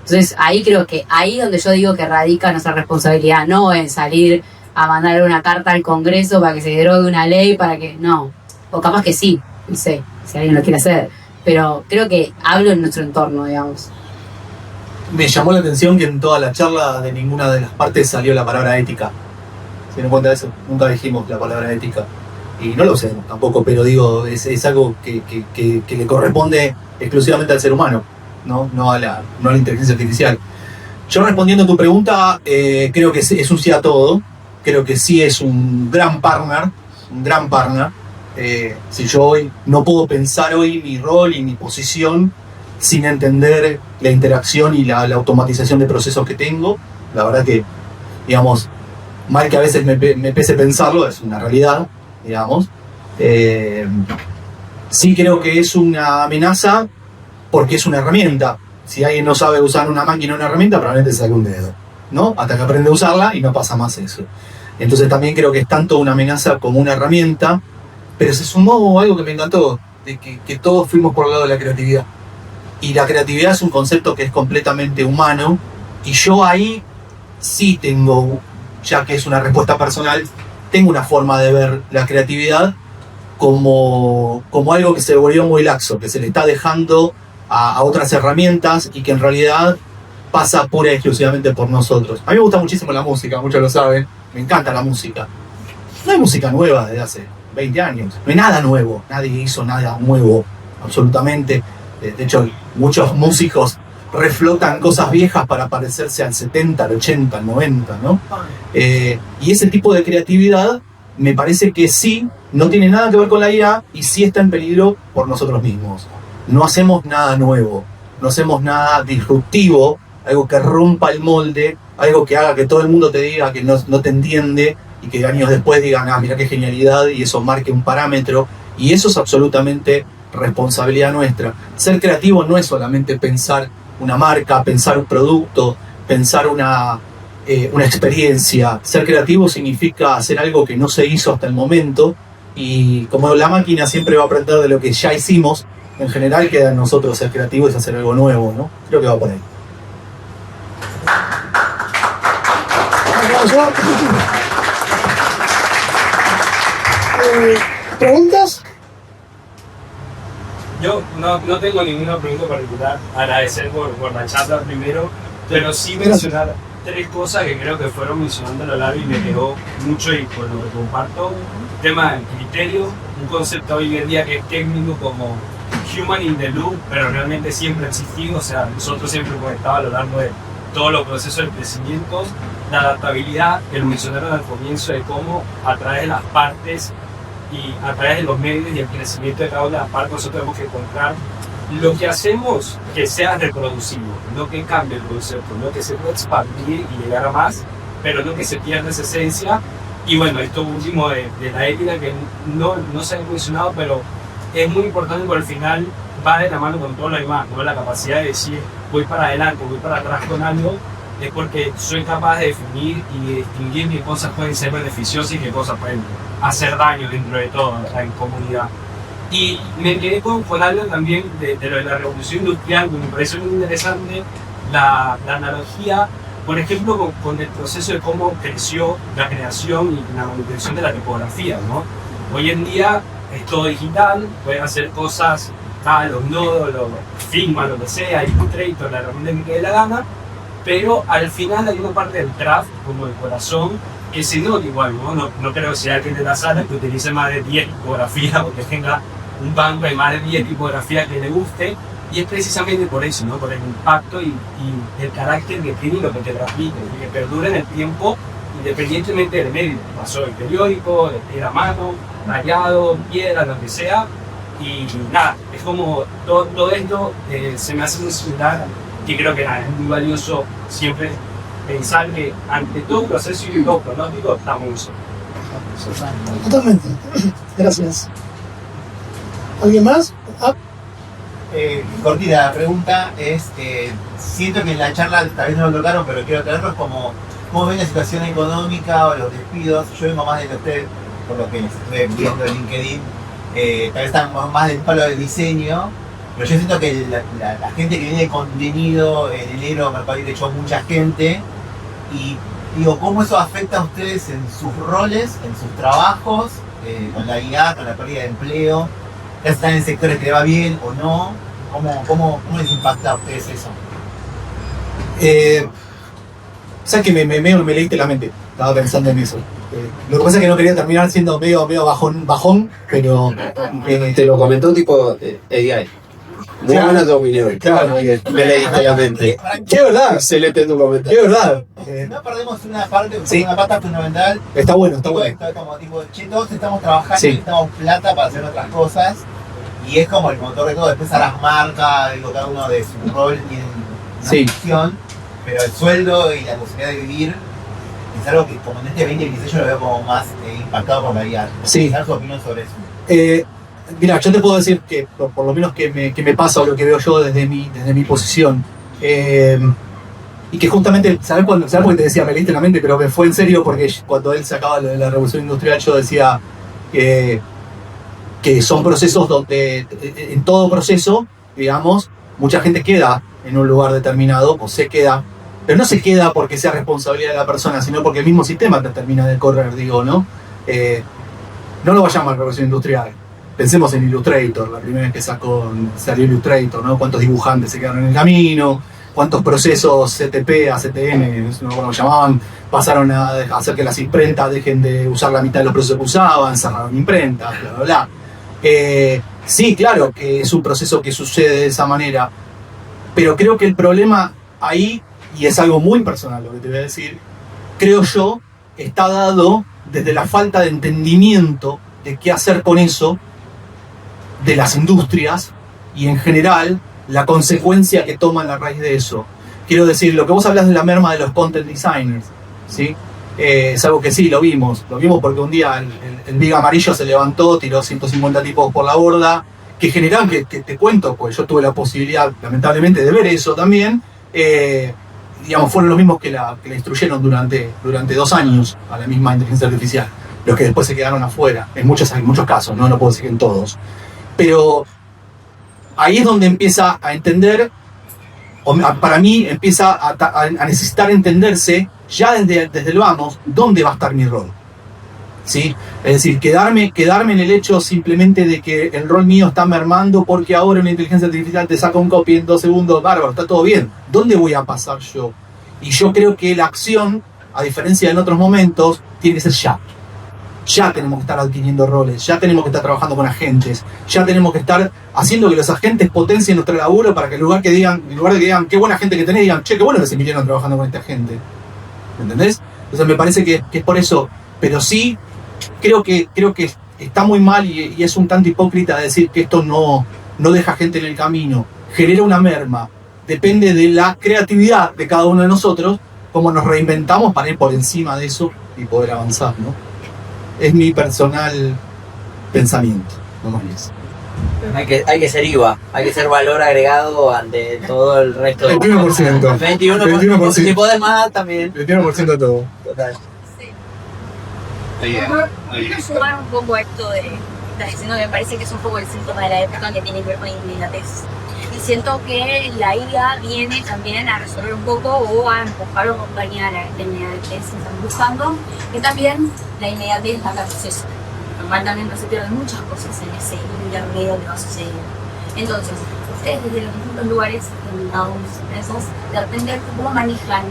Entonces ahí creo que ahí es donde yo digo que radica nuestra responsabilidad, no en salir a mandar una carta al Congreso para que se derogue una ley, para que no, o capaz que sí, no sé, si alguien lo quiere hacer, pero creo que hablo en nuestro entorno, digamos. Me llamó la atención que en toda la charla de ninguna de las partes salió la palabra ética. ¿Se dieron cuenta de eso? Nunca dijimos la palabra ética. Y no lo usemos tampoco, pero digo, es algo que le corresponde exclusivamente al ser humano, no a la inteligencia artificial. Yo respondiendo a tu pregunta, creo que es un sí a todo. Creo que sí es un gran partner. Si yo hoy no puedo pensar hoy mi rol y mi posición sin entender la interacción y la automatización de procesos que tengo, la verdad que, digamos, mal que a veces me pese pensarlo, es una realidad, digamos. Sí creo que es una amenaza porque es una herramienta. Si alguien no sabe usar una máquina o una herramienta, probablemente se saque un dedo, ¿no? Hasta que aprende a usarla y no pasa más eso. Entonces también creo que es tanto una amenaza como una herramienta, pero se sumó algo que me encantó, de que todos fuimos por el lado de la creatividad. Y la creatividad es un concepto que es completamente humano, y yo ahí sí tengo, ya que es una respuesta personal, tengo una forma de ver la creatividad como algo que se volvió muy laxo, que se le está dejando a otras herramientas y que en realidad pasa pura y exclusivamente por nosotros. A mí me gusta muchísimo la música, muchos lo saben, me encanta la música. No hay música nueva desde hace 20 años, no hay nada nuevo, nadie hizo nada nuevo, absolutamente. De hecho, muchos músicos reflotan cosas viejas para parecerse al 70, al 80, al 90, ¿no? Y ese tipo de creatividad me parece que sí, no tiene nada que ver con la IA y sí está en peligro por nosotros mismos. No hacemos nada nuevo, no hacemos nada disruptivo, algo que rompa el molde, algo que haga que todo el mundo te diga que no te entiende y que años después digan, mira qué genialidad, y eso marque un parámetro, y eso es absolutamente responsabilidad nuestra. Ser creativo no es solamente pensar una marca, pensar un producto, pensar una experiencia. Ser creativo significa hacer algo que no se hizo hasta el momento, y como la máquina siempre va a aprender de lo que ya hicimos, en general queda en nosotros ser creativos y hacer algo nuevo, ¿no? Creo que va por ahí. ¿Preguntas? Yo no tengo ninguna pregunta particular. Agradecer por la charla primero, pero sí mencionar tres cosas que creo que fueron mencionando a lo largo y me quedó mucho, y por lo que comparto. Tema del criterio, un concepto hoy en día que es técnico como human in the loop, pero realmente siempre ha existido. O sea, nosotros siempre hemos estado a lo largo de todos los procesos de crecimiento. La adaptabilidad, que lo mencionaron al comienzo, de cómo a través de las partes y a través de los medios y el crecimiento de cada una de las partes nosotros tenemos que encontrar lo que hacemos que sea reproducible, no que cambie el concepto, no que se pueda expandir y llegar a más, pero no que se pierda esa esencia. Y bueno, esto último de la ética, que no se ha mencionado, pero es muy importante porque al final va de la mano con todo lo demás, ¿no? La capacidad de decir voy para adelante, voy para atrás con algo, es porque soy capaz de definir y de distinguir qué cosas pueden ser beneficiosas y qué cosas pueden hacer daño dentro de todo, en comunidad. Y me quedé con algo también de lo de la revolución industrial, que me pareció muy interesante, la analogía, por ejemplo, con el proceso de cómo creció la creación y la manutención de la tipografía, ¿no? Hoy en día es todo digital, puedes hacer cosas, los nodos, los Figma, lo que sea, Illustrator, la herramienta que quede la gana, pero al final hay una parte del craft, como el corazón, que se nota igual, ¿no? No creo que sea alguien de la sala que utilice más de 10 tipografías o que tenga un banco de más de 10 tipografías que le guste, y es precisamente por eso, ¿no? Por el impacto y el carácter que tiene lo que te transmite, y que perdura en el tiempo independientemente del medio. Pasó el periódico, era mano, rayado, piedra, lo que sea, y nada, es como todo esto se me hace muy similar, que creo que nada, es muy valioso siempre pensar que ante todo proceso y todo pronóstico estamos nosotros. Totalmente. Gracias. ¿Alguien más? Cortita, la pregunta es, siento que en la charla tal vez no lo tocaron, pero quiero traerlos como cómo ven la situación económica o los despidos. Yo vengo más de que usted, por lo que estuve viendo en LinkedIn, tal vez están más del palo del diseño, pero yo siento que la gente que viene de contenido en enero, Mercado Libre echó mucha gente, y digo, ¿cómo eso afecta a ustedes en sus roles, en sus trabajos, con la IA, con la pérdida de empleo? ¿Ya están en sectores que le va bien o no? ¿Cómo les impacta a ustedes eso? ¿Sabes que me leíste la mente? Estaba pensando en eso. Lo que pasa es que no quería terminar siendo medio bajón, pero... Te lo comentó un tipo AI. Muy Claro. buena tu opinión. Claro. Me leíste la mente. ¡Qué verdad! Excelente tu ¡Qué comentario. verdad! No perdemos una parte, Sí. una pata fundamental. Está bueno, está Tipo, bueno. esto es como tipo, che, todos estamos trabajando Sí. y necesitamos plata para hacer otras cosas. Y es como el motor de todo. Después a las marcas, digo, cada uno de su rol tiene una Sí. función. Pero el sueldo y la posibilidad de vivir es algo que como en este 2016 yo lo veo como más impactado por la vida. Sí. Dar su opinión sobre eso. Mira, yo te puedo decir que por lo menos que me pasa o lo que veo yo desde mi posición. Y que justamente, ¿sabes por qué te decía me leíste la mente? Pero me fue en serio porque cuando él sacaba lo de la revolución industrial yo decía que son procesos donde en todo proceso, digamos, mucha gente queda en un lugar determinado o se queda, pero no se queda porque sea responsabilidad de la persona, sino porque el mismo sistema te termina de correr, digo, ¿no? No lo vayamos a revolución industrial. Pensemos en Illustrator, la primera vez que salió Illustrator, ¿no? Cuántos dibujantes se quedaron en el camino, cuántos procesos CTP, ACTN, no sé cómo lo llamaban, pasaron a hacer que las imprentas dejen de usar la mitad de los procesos que usaban, cerraron imprentas, bla, bla, bla. Sí, claro que es un proceso que sucede de esa manera, pero creo que el problema ahí, y es algo muy personal lo que te voy a decir, creo yo, está dado desde la falta de entendimiento de qué hacer con eso, de las industrias y en general la consecuencia que toman a raíz de eso. Quiero decir, lo que vos hablas de la merma de los content designers, ¿sí? Es algo que sí, lo vimos porque un día el Big Amarillo se levantó, tiró 150 tipos por la borda, que generan, que te cuento, pues yo tuve la posibilidad, lamentablemente, de ver eso también, digamos, fueron los mismos que la instruyeron durante 2 años a la misma inteligencia artificial, los que después se quedaron afuera, en muchos casos, no puedo decir que en todos. Pero ahí es donde empieza a entender, o para mí empieza a necesitar entenderse ya desde el vamos, dónde va a estar mi rol. ¿Sí? Es decir, quedarme en el hecho simplemente de que el rol mío está mermando porque ahora una inteligencia artificial te saca un copy en 2 segundos, bárbaro, está todo bien. ¿Dónde voy a pasar yo? Y yo creo que la acción, a diferencia de en otros momentos, tiene que ser ya. Ya tenemos que estar adquiriendo roles, ya tenemos que estar trabajando con agentes, ya tenemos que estar haciendo que los agentes potencien nuestro laburo para que en lugar de que digan qué buena gente que tenés, digan, che, qué bueno que se vinieron trabajando con esta gente. ¿Entendés? Entonces me parece que es por eso. Pero sí, creo que está muy mal y es un tanto hipócrita decir que esto no deja gente en el camino, genera una merma. Depende de la creatividad de cada uno de nosotros, cómo nos reinventamos para ir por encima de eso y poder avanzar, ¿no? Es mi personal pensamiento, no más eso. Hay que ser IVA, hay que ser valor agregado ante todo el resto. 21%. 21%. Si podés más también. 21% de todo. Total. Quiero sumar un poco a esto de estás diciendo que me parece que es un poco el síntoma de la época que tiene que ver con inmediatez. Y siento que la IA viene también a resolver un poco o a empujar o acompañar a la inmediatez que están buscando, que también la inmediatez da proceso. Normalmente se pierden muchas cosas en ese intermedio que va sucediendo. Entonces, ustedes desde los distintos lugares en cada una de sus empresas, de aprender cómo manejan,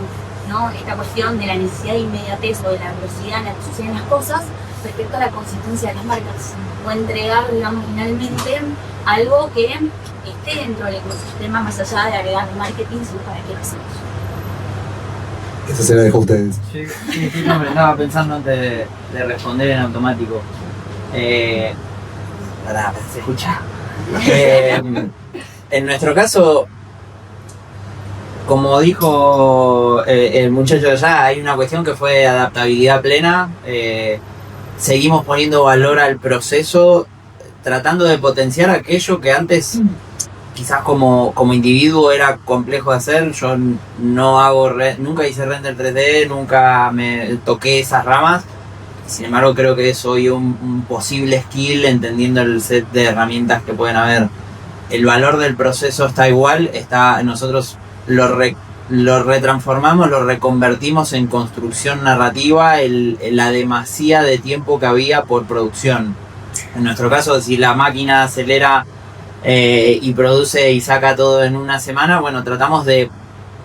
¿no?, esta cuestión de la necesidad de inmediatez o de la velocidad en la que suceden las cosas respecto a la consistencia de las marcas, o entregar, digamos, finalmente algo que esté dentro del ecosistema más allá de agregar marketing para qué lo hacemos. Esa se la dejo a ustedes. Sí, no, me estaba pensando antes de responder en automático. Pará, ¿se escucha? En nuestro caso, como dijo el muchacho de allá, hay una cuestión que fue adaptabilidad plena. Seguimos poniendo valor al proceso, tratando de potenciar aquello que antes quizás como individuo era complejo de hacer. Yo nunca hice render 3D, nunca me toqué esas ramas. Sin embargo, creo que es hoy un posible skill, entendiendo el set de herramientas que pueden haber. El valor del proceso está igual, nosotros lo retransformamos, lo reconvertimos en construcción narrativa, la demasía de tiempo que había por producción. En nuestro caso, si la máquina acelera y produce y saca todo en una semana, bueno, tratamos de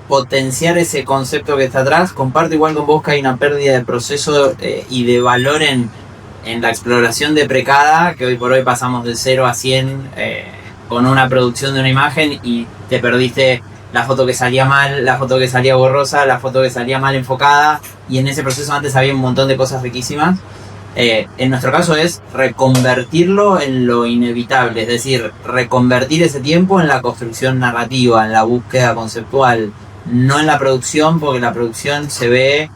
potenciar ese concepto que está atrás. Comparto igual con vos que hay una pérdida de proceso y de valor en la exploración de precada, que hoy por hoy pasamos de 0 a 100 con una producción de una imagen y te perdiste la foto que salía mal, la foto que salía borrosa, la foto que salía mal enfocada, y en ese proceso antes había un montón de cosas riquísimas. En nuestro caso es reconvertirlo en lo inevitable, es decir, reconvertir ese tiempo en la construcción narrativa, en la búsqueda conceptual, no en la producción, porque la producción se ve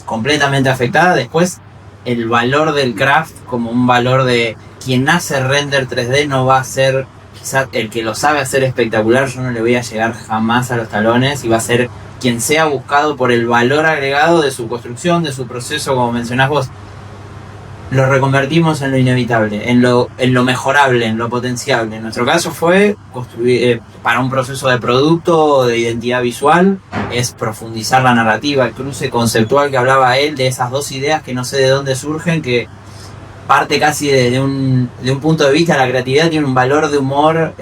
completamente afectada. Después, el valor del craft como un valor de quien hace render 3D no va a ser quizás el que lo sabe hacer espectacular, yo no le voy a llegar jamás a los talones, y va a ser quien sea buscado por el valor agregado de su construcción, de su proceso, como mencionás vos. Lo reconvertimos en lo inevitable, en lo mejorable, en lo potenciable. En nuestro caso fue construir, para un proceso de producto, de identidad visual, es profundizar la narrativa, el cruce conceptual que hablaba él, de esas dos ideas que no sé de dónde surgen, que parte casi de un punto de vista. La creatividad tiene un valor de humor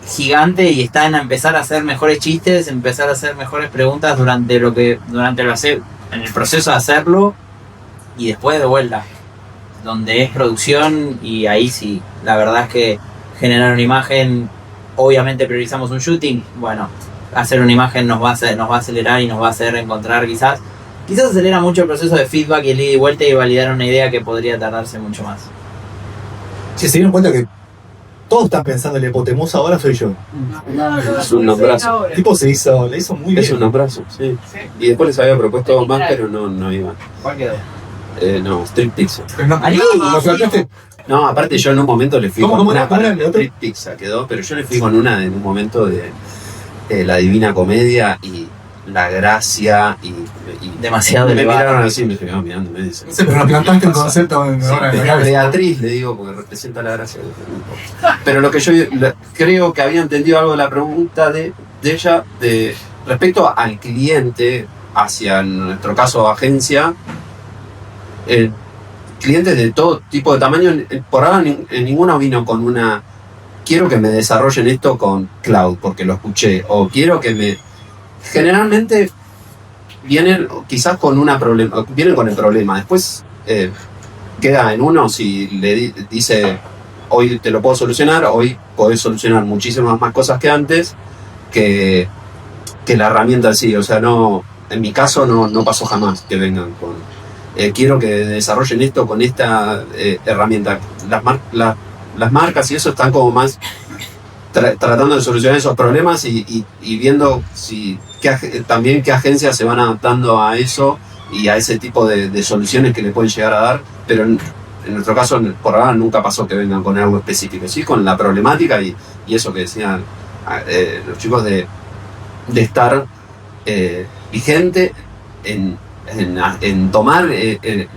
gigante, y está en empezar a hacer mejores chistes, empezar a hacer mejores preguntas durante en el proceso de hacerlo, y después de vuelta, donde es producción. Y ahí sí, la verdad es que generar una imagen, obviamente priorizamos un shooting, bueno, hacer una imagen nos va a acelerar y nos va a hacer encontrar quizás acelera mucho el proceso de feedback y el ida y vuelta, y validar una idea que podría tardarse mucho más. Si se dieron cuenta que todos están pensando en el hipotemusa, ahora soy yo. Es un nombrazo. El tipo le hizo muy bien. Es un nombrazo, sí. Y después les había propuesto más, pero no iban. ¿Cuál quedó? No, Street Pizza. ¿Lo saltaste? No, aparte yo en un momento le fui ¿Cómo con era? una ¿Cómo era el otro? Street Pizza quedó, pero yo le fui con una en un momento de La Divina Comedia, y la gracia y demasiado me elevado. miraron así, me quedaban mirando, me dicen. Sí, pero plantaste el concepto ahora en la cabeza. Beatriz, le digo, porque representa la gracia. Pero lo que yo creo que había entendido algo de la pregunta de ella, respecto al cliente, hacia, en nuestro caso, agencia, clientes de todo tipo de tamaño. Por ahora en ninguno vino con una quiero que me desarrollen esto con cloud porque lo escuché, o quiero que me... Generalmente vienen quizás con vienen con el problema, después queda en uno si le dice hoy te lo puedo solucionar, hoy podés solucionar muchísimas más cosas que antes, que la herramienta en sí. O sea, no, en mi caso no pasó jamás que vengan con quiero que desarrollen esto con esta herramienta. Las marcas y eso están como más tratando de solucionar esos problemas y viendo también qué agencias se van adaptando a eso y a ese tipo de soluciones que le pueden llegar a dar. Pero en nuestro caso, por ahora, nunca pasó que vengan con algo específico, sí, con la problemática y eso que decían los chicos de estar vigente en tomar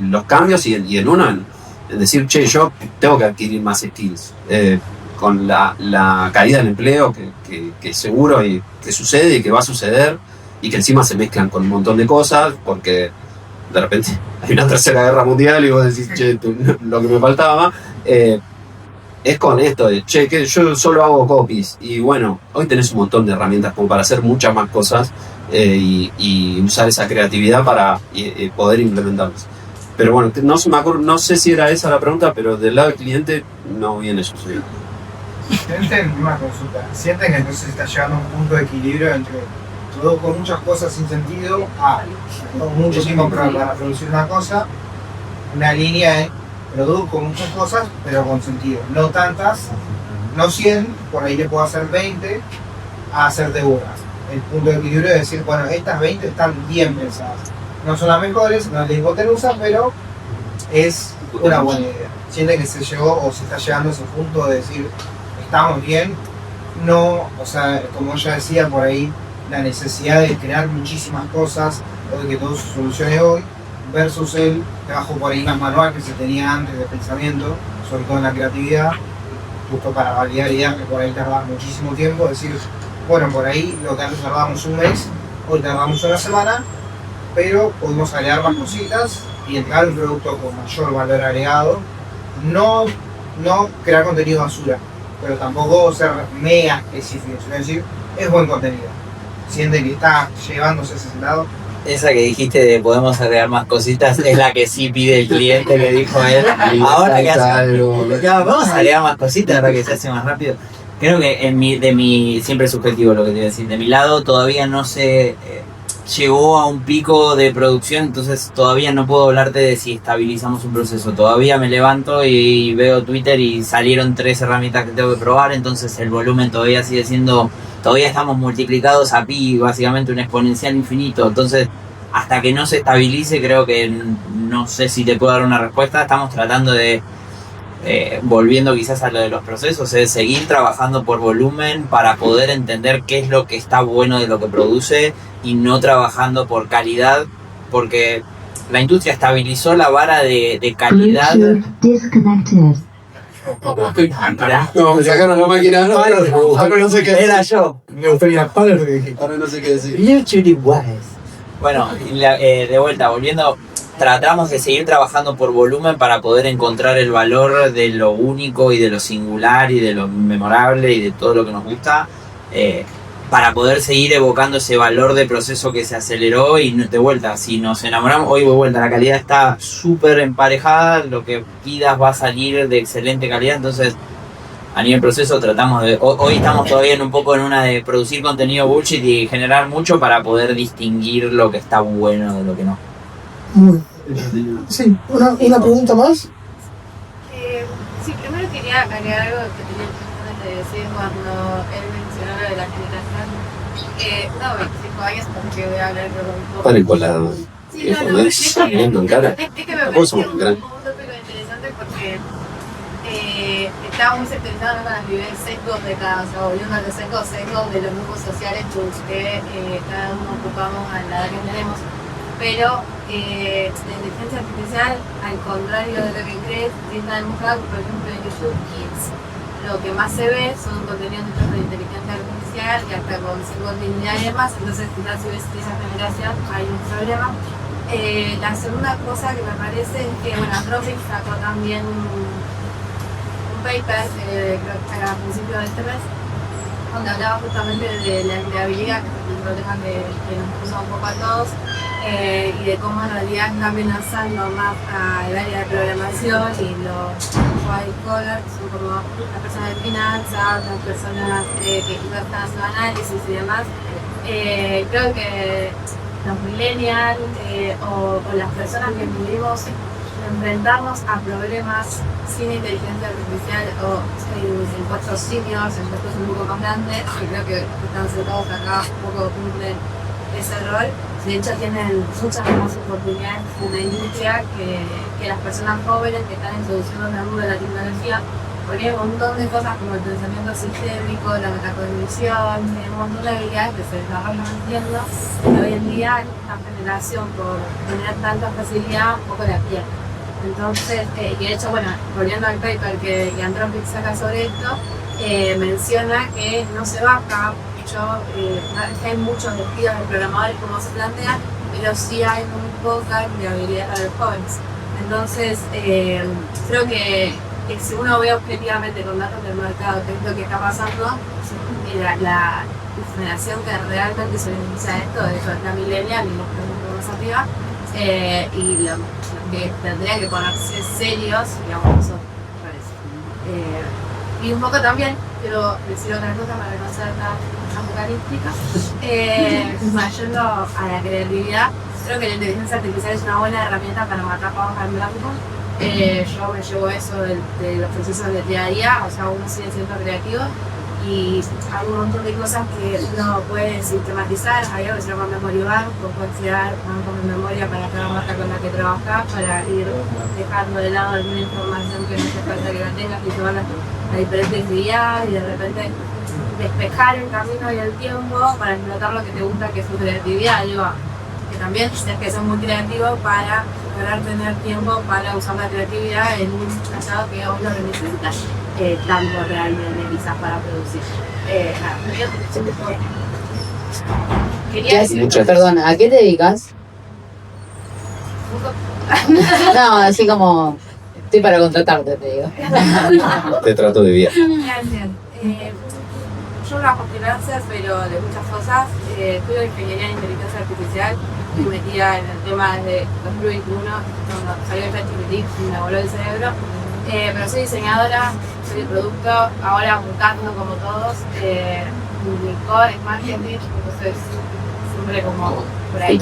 los cambios y en uno en decir, che, yo tengo que adquirir más skills con la caída del empleo que seguro y que sucede y que va a suceder, y que encima se mezclan con un montón de cosas porque de repente hay una tercera guerra mundial y vos decís, che, lo que me faltaba es con esto de, che, que yo solo hago copies, y bueno, hoy tenés un montón de herramientas como para hacer muchas más cosas y usar esa creatividad para poder implementarlas. Pero bueno, no sé si era esa la pregunta, pero del lado del cliente no viene sucediendo. Sienten una consulta, sienten que entonces está llegando a un punto de equilibrio entre todo con muchas cosas sin sentido a con mucho tiempo para producir una cosa, una línea de produzco muchas cosas pero con sentido, no tantas, no 100, por ahí le puedo hacer 20 a hacerte una. El punto de equilibrio es decir, bueno, estas 20 están bien pensadas, no son las mejores, no es la hipotenusa, pero es una buena idea. Sienten que se llegó o se está llegando a ese punto de decir estamos bien, no, o sea, como ella decía por ahí, la necesidad de crear muchísimas cosas o de que todo se solucione hoy versus el trabajo por ahí más manual que se tenía antes de pensamiento, sobre todo en la creatividad, justo para validar ideas que por ahí tardaban muchísimo tiempo, decir, bueno, por ahí lo que antes tardábamos un mes, hoy tardamos una semana, pero podemos agregar más cositas y entregar un producto con mayor valor agregado, no crear contenido basura, pero tampoco ser mega específico, sino decir, es buen contenido. siente que está llevándose a ese lado. Esa que dijiste de podemos agregar más cositas es la que sí pide el cliente, que dijo él. Ahora que vamos a agregar más cositas, ahora que se hace más rápido. Creo que de mi siempre es subjetivo lo que te voy a decir, de mi lado todavía no se llegó a un pico de producción, entonces todavía no puedo hablarte de si estabilizamos un proceso. Todavía me levanto y veo Twitter y salieron 3 herramientas que tengo que probar, entonces el volumen todavía sigue siendo, todavía estamos multiplicados a pi, básicamente un exponencial infinito, entonces hasta que no se estabilice creo que no sé si te puedo dar una respuesta. Estamos tratando de volviendo quizás a lo de los procesos, es seguir trabajando por volumen para poder entender qué es lo que está bueno de lo que produce y no trabajando por calidad, porque la industria estabilizó la vara de calidad. No, me sacaron la máquina. Ahora no sé qué era yo. Me gustaría ahora no sé qué decir. Bueno, de vuelta, volviendo, tratamos de seguir trabajando por volumen para poder encontrar el valor de lo único y de lo singular y de lo memorable y de todo lo que nos gusta, para poder seguir evocando ese valor de proceso que se aceleró. Y de vuelta, si nos enamoramos, hoy de vuelta la calidad está súper emparejada, lo que pidas va a salir de excelente calidad, entonces a nivel proceso tratamos de, hoy estamos todavía un poco en una de producir contenido bullshit y generar mucho para poder distinguir lo que está bueno de lo que no. Muy bien. Sí, una pregunta más. Sí, primero quería agregar algo que tenía ganas de decir cuando él mencionó lo de la generación. No, 25 años, porque voy a hablar de un poco. Paren con la... Sí, no, en cara. Es que me parece un tópico interesante porque estaba muy sectorizado con las vivencias sesgos de cada, o sea, volviendo a los sesgos de los grupos sociales que cada uno ocupamos a la edad que tenemos. Pero la inteligencia artificial, al contrario de lo que crees, está demostrado que, por ejemplo, en YouTube Kids lo que más se ve son contenidos de inteligencia artificial y hasta con 5 lineales más, entonces quizás si ves esa generación hay un problema. La segunda cosa que me parece es que, bueno, Anthropic sacó también un paper, creo que era a principios de este mes, donde hablaba justamente de la empleabilidad, que es un problema que nos puso un poco a todos, y de cómo en realidad está amenazando más al área de programación y los white collar, que son como las personas de finanzas, las personas que están haciendo análisis y demás. Creo que los millennials o las personas que vivimos enfrentarnos a problemas sin inteligencia artificial o en puestos seniors, en puestos un poco más grandes, que creo que están sentados acá un poco cumplen ese rol. De hecho tienen muchas más oportunidades en la industria que las personas jóvenes que están introduciendo en el mundo de la tecnología, porque hay un montón de cosas como el pensamiento sistémico, la metacognición, hay un montón de habilidades que se desarrollan entiendo, y hoy en día esta generación por tener tanta facilidad un poco la pierde. Entonces, y de hecho, bueno, volviendo al paper que Anthropic saca sobre esto, menciona que no se baja hay muchos despidos de programadores como se plantea, pero sí hay muy poca empleabilidad para los jóvenes. Entonces, creo que si uno ve objetivamente con datos del mercado qué es lo que está pasando, la generación que realmente se beneficia de esto es la millennial y los que son más arriba, y lo que tendría que ponerse serios, digamos, eso me parece. Y un poco también quiero decir otra cosa para no ser tan apocalíptica, yendo a la creatividad, creo que la inteligencia artificial es una buena herramienta para matar pavos en blanco. Yo me llevo eso de los procesos del día a día, o sea, uno sigue siendo creativo y hay un montón de cosas que uno puede sistematizar. Hay algo que se llama memory bank, o puedes crear bancos de memoria para cada marca con la que trabajas, para ir dejando de lado alguna información que no te falta que la tengas y llevarla a diferentes vías y de repente despejar el camino y el tiempo para explotar lo que te gusta, que es tu creatividad. Digo, que también tienes que ser muy creativo para lograr tener tiempo para usar la creatividad en un estado que hoy no lo necesitas tanto realmente quizás para producir. Quería decir, Perdona, ¿a qué te dedicas? No, así como estoy para contratarte, te digo. Te trato de bien. yo trabajo finanzas, pero de muchas cosas. Estudio ingeniería en inteligencia artificial y metida en el tema desde 2021, cuando salió el ChatGPT y me voló el cerebro. Pero soy diseñadora, soy de producto, ahora buscando como todos. Mi core es marketing, entonces siempre como por ahí.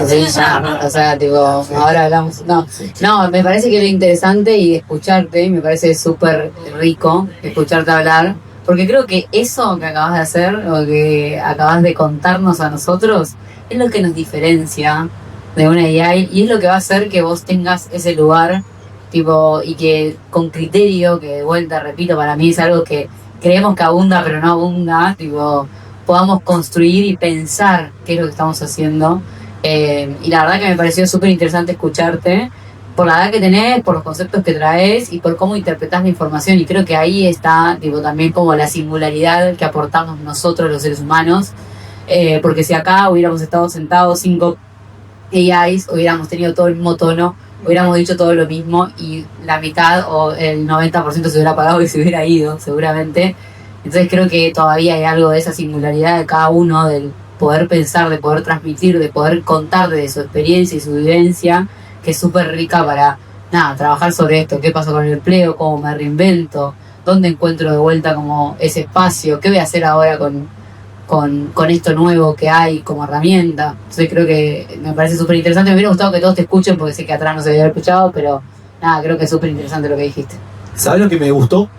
Sí, ya, o sea, tipo, ahora hablamos. No, me parece que lo interesante y escucharte, me parece súper rico escucharte hablar, porque creo que eso que acabas de hacer, o que acabas de contarnos a nosotros, es lo que nos diferencia de una AI y es lo que va a hacer que vos tengas ese lugar, tipo, y que con criterio, que de vuelta, repito, para mí es algo que creemos que abunda, pero no abunda, tipo, podamos construir y pensar qué es lo que estamos haciendo. Y la verdad que me pareció súper interesante escucharte por la edad que tenés, por los conceptos que traes y por cómo interpretás la información, y creo que ahí está tipo, también como la singularidad que aportamos nosotros los seres humanos, porque si acá hubiéramos estado sentados 5 AIs, hubiéramos tenido todo el mismo tono, hubiéramos dicho todo lo mismo y la mitad o el 90% se hubiera apagado y se hubiera ido seguramente. Entonces creo que todavía hay algo de esa singularidad de cada uno, del poder pensar, de poder transmitir, de poder contar de su experiencia y su vivencia, que es súper rica para, nada, trabajar sobre esto, qué pasó con el empleo, cómo me reinvento, dónde encuentro de vuelta como ese espacio, qué voy a hacer ahora con esto nuevo que hay como herramienta. Entonces creo que me parece súper interesante, me hubiera gustado que todos te escuchen porque sé que atrás no se había escuchado, pero nada, creo que es súper interesante lo que dijiste. ¿Sabes lo que me gustó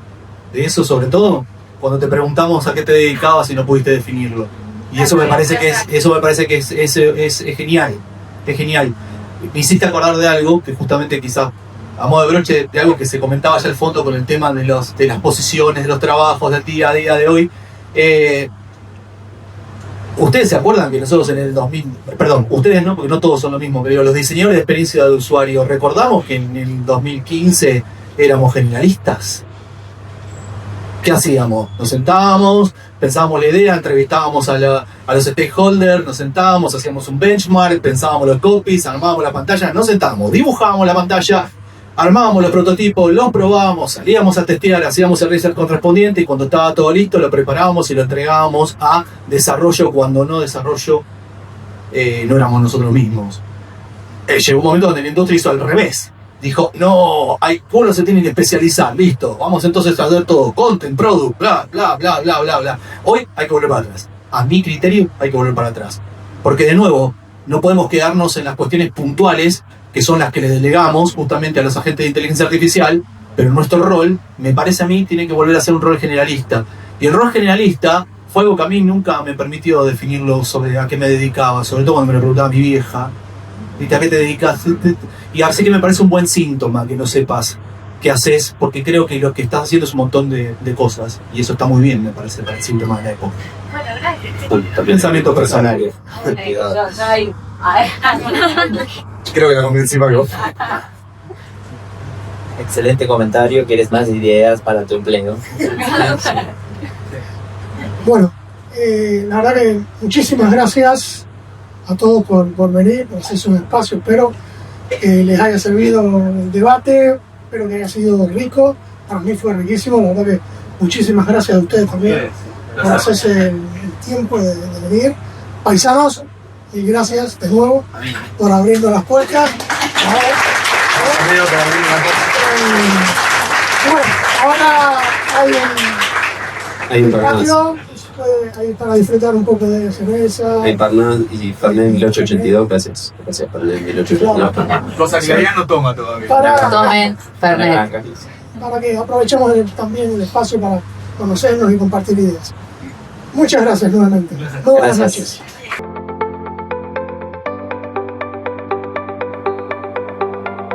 de eso sobre todo? Cuando te preguntamos a qué te dedicabas y no pudiste definirlo. Y eso me parece que es genial, es genial. Me hiciste acordar de algo que justamente quizás a modo de broche, de algo que se comentaba allá al fondo con el tema de las posiciones, de los trabajos del día a día de hoy. Ustedes se acuerdan que nosotros en el 2000, perdón, ustedes no, porque no todos son lo mismo, pero los diseñadores de experiencia de usuario, recordamos que en el 2015 éramos generalistas. ¿Qué hacíamos? Nos sentábamos, pensábamos la idea, entrevistábamos a los stakeholders, nos sentábamos, hacíamos un benchmark, pensábamos los copies, armábamos la pantalla, nos sentábamos, dibujábamos la pantalla, armábamos los prototipos, los probábamos, salíamos a testear, hacíamos el research correspondiente y cuando estaba todo listo lo preparábamos y lo entregábamos a desarrollo, cuando no desarrollo no éramos nosotros mismos. Llegó un momento donde la industria hizo al revés. Dijo, no, uno se tiene que especializar, listo, vamos entonces a hacer todo, content, product, bla, bla, bla, bla, bla, bla. Hoy hay que volver para atrás. A mi criterio hay que volver para atrás. Porque de nuevo, no podemos quedarnos en las cuestiones puntuales, que son las que le delegamos justamente a los agentes de inteligencia artificial, pero nuestro rol, me parece a mí, tiene que volver a ser un rol generalista. Y el rol generalista fue algo que a mí nunca me permitió definirlo sobre a qué me dedicaba, sobre todo cuando me lo preguntaba mi vieja. ¿Y a qué te dedicas? Y así que me parece un buen síntoma que no sepas qué haces, porque creo que lo que estás haciendo es un montón de cosas, y eso está muy bien, me parece, para el síntoma de la época. Bueno, gracias. Pensamiento personal. Creo que la convencí para vos. Excelente comentario, ¿quieres más ideas para tu empleo? Bueno, la verdad que muchísimas gracias a todos por venir, por hacerse un espacio. Espero que les haya servido el debate, espero que haya sido rico. Para mí fue riquísimo, la verdad que muchísimas gracias a ustedes también por hacerse el tiempo de venir. Paisanos, y gracias de nuevo por abrirnos las puertas. Bueno, ahora hay un patio, ahí para disfrutar un poco de cerveza. Hay Parnal y Fernet 1882, gracias. Gracias, Fernet 1882. Cosa que Arián no toma todavía. Tomen Fernet. Para que aprovechemos también el espacio para conocernos y compartir ideas. Muchas gracias nuevamente. Muy buenas noches.